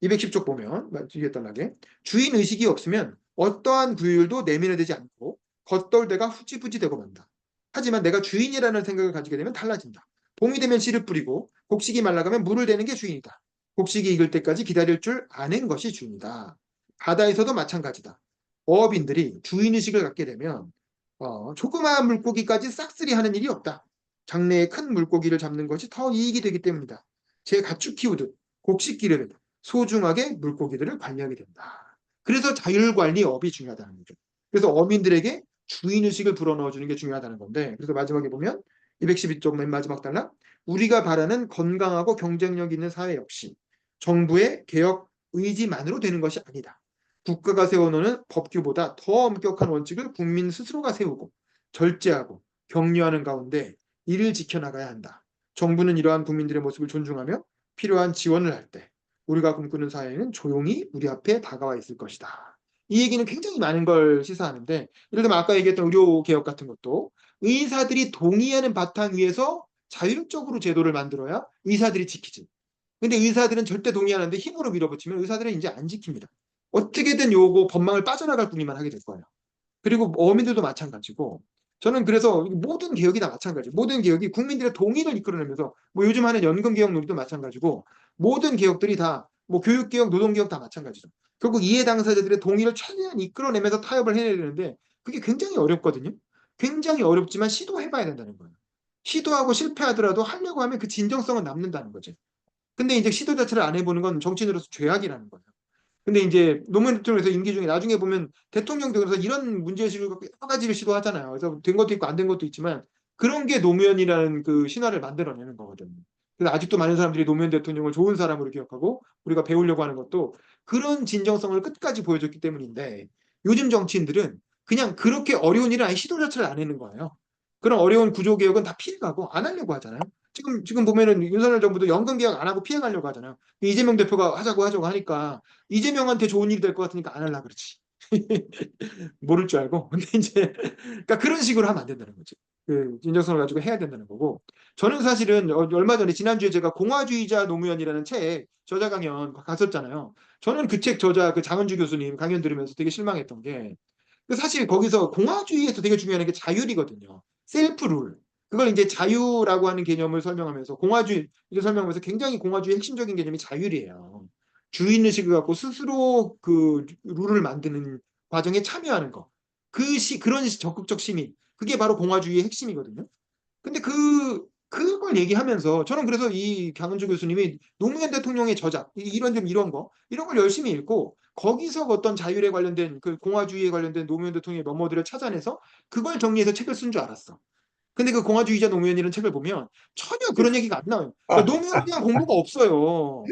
210쪽 보면 뒤에 단락에 주인의식이 없으면 어떠한 규율도 내면화되지 않고 겉돌대가 후지부지되고 만다. 하지만 내가 주인이라는 생각을 가지게 되면 달라진다. 봄이 되면 씨를 뿌리고 곡식이 말라가면 물을 대는 게 주인이다. 곡식이 익을 때까지 기다릴 줄 아는 것이 주인이다. 바다에서도 마찬가지다. 어업인들이 주인의식을 갖게 되면 조그마한 물고기까지 싹쓸이 하는 일이 없다. 장래에 큰 물고기를 잡는 것이 더 이익이 되기 때문이다. 제 가축 키우듯 곡식 기르듯 소중하게 물고기들을 관리하게 된다. 그래서 자율관리업이 중요하다는 거죠. 그래서 어민들에게 주인의식을 불어넣어주는 게 중요하다는 건데 그래서 마지막에 보면 212쪽 맨 마지막 단락 우리가 바라는 건강하고 경쟁력 있는 사회 역시 정부의 개혁 의지만으로 되는 것이 아니다. 국가가 세워놓는 법규보다 더 엄격한 원칙을 국민 스스로가 세우고 절제하고 격려하는 가운데 이를 지켜나가야 한다. 정부는 이러한 국민들의 모습을 존중하며 필요한 지원을 할 때 우리가 꿈꾸는 사회는 조용히 우리 앞에 다가와 있을 것이다. 이 얘기는 굉장히 많은 걸 시사하는데 예를 들면 아까 얘기했던 의료개혁 같은 것도 의사들이 동의하는 바탕 위에서 자율적으로 제도를 만들어야 의사들이 지키지. 근데 의사들은 절대 동의 안 하는데 힘으로 밀어붙이면 의사들은 이제 안 지킵니다. 어떻게든 요거 법망을 빠져나갈 뿐이만 하게 될 거예요. 그리고 어민들도 마찬가지고 저는 그래서 모든 개혁이 다 마찬가지. 모든 개혁이 국민들의 동의를 이끌어내면서 뭐 요즘 하는 연금 개혁 논의도 마찬가지고 모든 개혁들이 다 뭐 교육 개혁, 노동 개혁 다 마찬가지죠. 결국 이해 당사자들의 동의를 최대한 이끌어내면서 타협을 해내야 되는데 그게 굉장히 어렵거든요. 굉장히 어렵지만 시도해봐야 된다는 거예요. 시도하고 실패하더라도 하려고 하면 그 진정성은 남는다는 거죠. 근데 이제 시도 자체를 안 해보는 건 정치인으로서 죄악이라는 거예요. 근데 이제 노무현 대통령에서 임기 중에 나중에 보면 대통령도 그래서 이런 문제의식을 갖고 여러 가지를 시도하잖아요. 그래서 된 것도 있고 안 된 것도 있지만 그런 게 노무현이라는 그 신화를 만들어내는 거거든요. 그래서 아직도 많은 사람들이 노무현 대통령을 좋은 사람으로 기억하고 우리가 배우려고 하는 것도 그런 진정성을 끝까지 보여줬기 때문인데 요즘 정치인들은 그냥 그렇게 어려운 일은 아예 시도 자체를 안 하는 거예요. 그런 어려운 구조개혁은 다 피해가고 안 하려고 하잖아요. 지금 보면은 윤석열 정부도 연금 개혁 안 하고 피해가려고 하잖아요. 이재명 대표가 하자고 하니까 이재명한테 좋은 일이 될 것 같으니까 안 하려고 그러지. 모를 줄 알고. 근데 이제 그러니까 그런 식으로 하면 안 된다는 거지. 그 진정성을 가지고 해야 된다는 거고. 저는 사실은 얼마 전에 지난주에 제가 공화주의자 노무현이라는 책 저자 강연 갔었잖아요. 저는 그 책 저자 그 장은주 교수님 강연 들으면서 되게 실망했던 게 사실 거기서 공화주의에서 되게 중요한 게 자율이거든요. 셀프룰. 그걸 이제 자유라고 하는 개념을 설명하면서 공화주의를 설명하면서 굉장히 공화주의 핵심적인 개념이 자율이에요. 주인의식을 갖고 스스로 그 룰을 만드는 과정에 참여하는 거. 그런 적극적 시민. 그게 바로 공화주의의 핵심이거든요. 근데 그걸 얘기하면서 저는 그래서 이 강은주 교수님이 노무현 대통령의 저작, 이런 걸 열심히 읽고 거기서 어떤 자율에 관련된 그 공화주의에 관련된 노무현 대통령의 면모들을 찾아내서 그걸 정리해서 책을 쓴 줄 알았어. 근데 그 공화주의자 노무현이라는 책을 보면 전혀 그런 얘기가 안 나와요. 그러니까 노무현에 대한 공부가 없어요.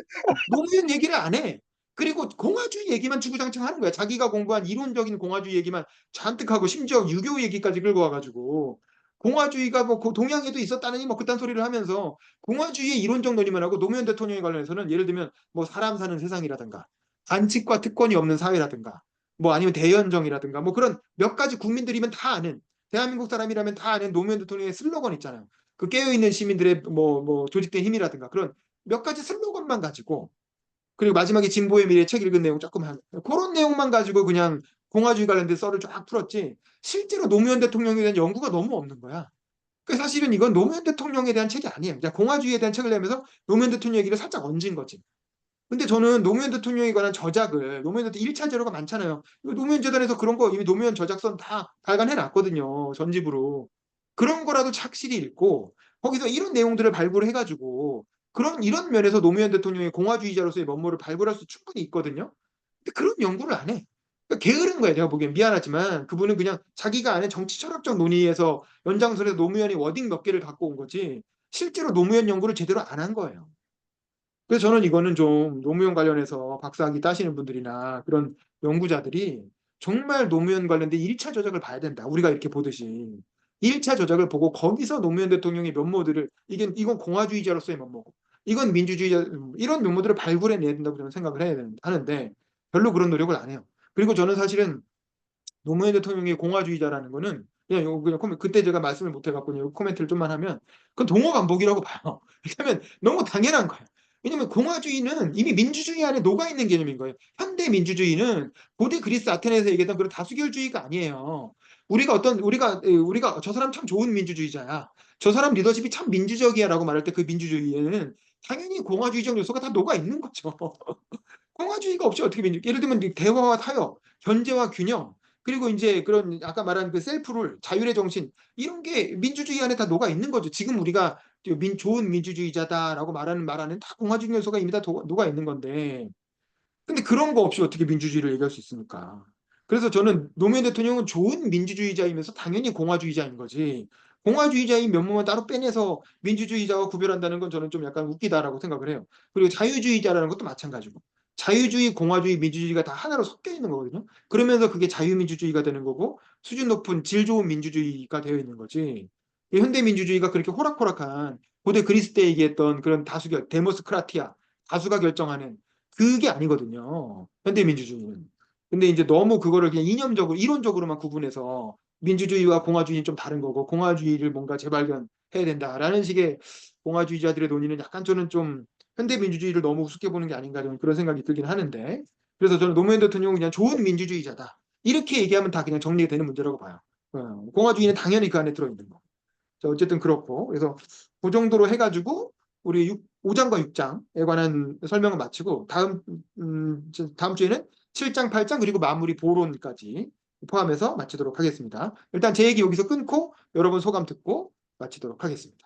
노무현 얘기를 안 해. 그리고 공화주의 얘기만 주구장창 하는 거야. 자기가 공부한 이론적인 공화주의 얘기만 잔뜩 하고 심지어 유교 얘기까지 끌고 와가지고 공화주의가 뭐 동양에도 있었다느니 뭐 그딴 소리를 하면서 공화주의의 이론적 논의만 하고 노무현 대통령에 관련해서는 예를 들면 뭐 사람 사는 세상이라든가 반칙과 특권이 없는 사회라든가 뭐 아니면 대연정이라든가 뭐 그런 몇 가지 국민들이면 다 아는 대한민국 사람이라면 다 아는 노무현 대통령의 슬로건 있잖아요. 그 깨어있는 시민들의 뭐 조직된 힘이라든가 그런 몇 가지 슬로건만 가지고 그리고 마지막에 진보의 미래 책 읽은 내용 조금 그런 내용만 가지고 그냥 공화주의 관련된 썰을 쫙 풀었지 실제로 노무현 대통령에 대한 연구가 너무 없는 거야. 그 사실은 이건 노무현 대통령에 대한 책이 아니에요. 그냥 공화주의에 대한 책을 내면서 노무현 대통령 얘기를 살짝 얹은 거지. 근데 저는 노무현 대통령에 관한 저작을 노무현 대통령 1차 자료가 많잖아요. 노무현 재단에서 그런 거 이미 노무현 저작선 다 발간해 놨거든요. 전집으로. 그런 거라도 착실히 읽고 거기서 이런 내용들을 발굴해가지고 이런 면에서 노무현 대통령의 공화주의자로서의 면모를 발굴할 수 충분히 있거든요. 근데 그런 연구를 안 해. 그러니까 게으른 거야. 내가 보기엔 미안하지만 그분은 그냥 자기가 아는 정치 철학적 논의에서 연장선에서 노무현이 워딩 몇 개를 갖고 온 거지 실제로 노무현 연구를 제대로 안 한 거예요. 그래서 저는 이거는 좀 노무현 관련해서 박사학위 따시는 분들이나 그런 연구자들이 정말 노무현 관련된 1차 저작을 봐야 된다. 우리가 이렇게 보듯이. 1차 저작을 보고 거기서 노무현 대통령의 면모들을 이건 공화주의자로서의 면모고 이건 민주주의자 이런 면모들을 발굴해내야 된다고 저는 생각을 하는데 별로 그런 노력을 안 해요. 그리고 저는 사실은 노무현 대통령이 공화주의자라는 거는 그냥 그때 제가 말씀을 못 해갖고 코멘트를 좀만 하면 그건 동어반복이라고 봐요. 왜냐하면 너무 당연한 거예요. 왜냐하면 공화주의는 이미 민주주의 안에 녹아있는 개념인 거예요. 현대 민주주의는 고대 그리스 아테네에서 얘기했던 그런 다수결주의가 아니에요. 우리가 저 사람 참 좋은 민주주의자야. 저 사람 리더십이 참 민주적이야라고 말할 때 그 민주주의에는 당연히 공화주의적 요소가 다 녹아있는 거죠. 공화주의가 없이 어떻게 예를 들면 대화와 타협, 견제와 균형, 그리고 이제 그런 아까 말한 그 셀프룰, 자율의 정신 이런 게 민주주의 안에 다 녹아 있는 거죠. 지금 우리가 좋은 민주주의자다라고 말하는 말 안에 다 공화주의 요소가 이미 다 녹아 있는 건데, 근데 그런 거 없이 어떻게 민주주의를 얘기할 수 있습니까? 그래서 저는 노무현 대통령은 좋은 민주주의자이면서 당연히 공화주의자인 거지. 공화주의자인 면모만 따로 빼내서 민주주의자와 구별한다는 건 저는 좀 약간 웃기다라고 생각을 해요. 그리고 자유주의자라는 것도 마찬가지고. 자유주의, 공화주의, 민주주의가 다 하나로 섞여 있는 거거든요. 그러면서 그게 자유민주주의가 되는 거고 수준 높은 질 좋은 민주주의가 되어 있는 거지. 이 현대 민주주의가 그렇게 호락호락한 고대 그리스 때 얘기했던 그런 다수결, 데모스크라티아, 다수가 결정하는 그게 아니거든요. 현대민주주의는. 근데 이제 너무 그거를 그냥 이념적으로, 이론적으로만 구분해서 민주주의와 공화주의는 좀 다른 거고, 공화주의를 뭔가 재발견해야 된다라는 식의 공화주의자들의 논의는 약간 저는 좀 현대민주주의를 너무 우습게 보는 게 아닌가 좀 그런 생각이 들긴 하는데, 그래서 저는 노무현 대통령은 그냥 좋은 민주주의자다. 이렇게 얘기하면 다 그냥 정리가 되는 문제라고 봐요. 공화주의는 당연히 그 안에 들어있는 거. 자, 어쨌든 그렇고. 그래서 그 정도로 해가지고 우리 5장과 6장에 관한 설명을 마치고 다음 주에는 7장, 8장 그리고 마무리 보론까지 포함해서 마치도록 하겠습니다. 일단 제 얘기 여기서 끊고 여러분 소감 듣고 마치도록 하겠습니다.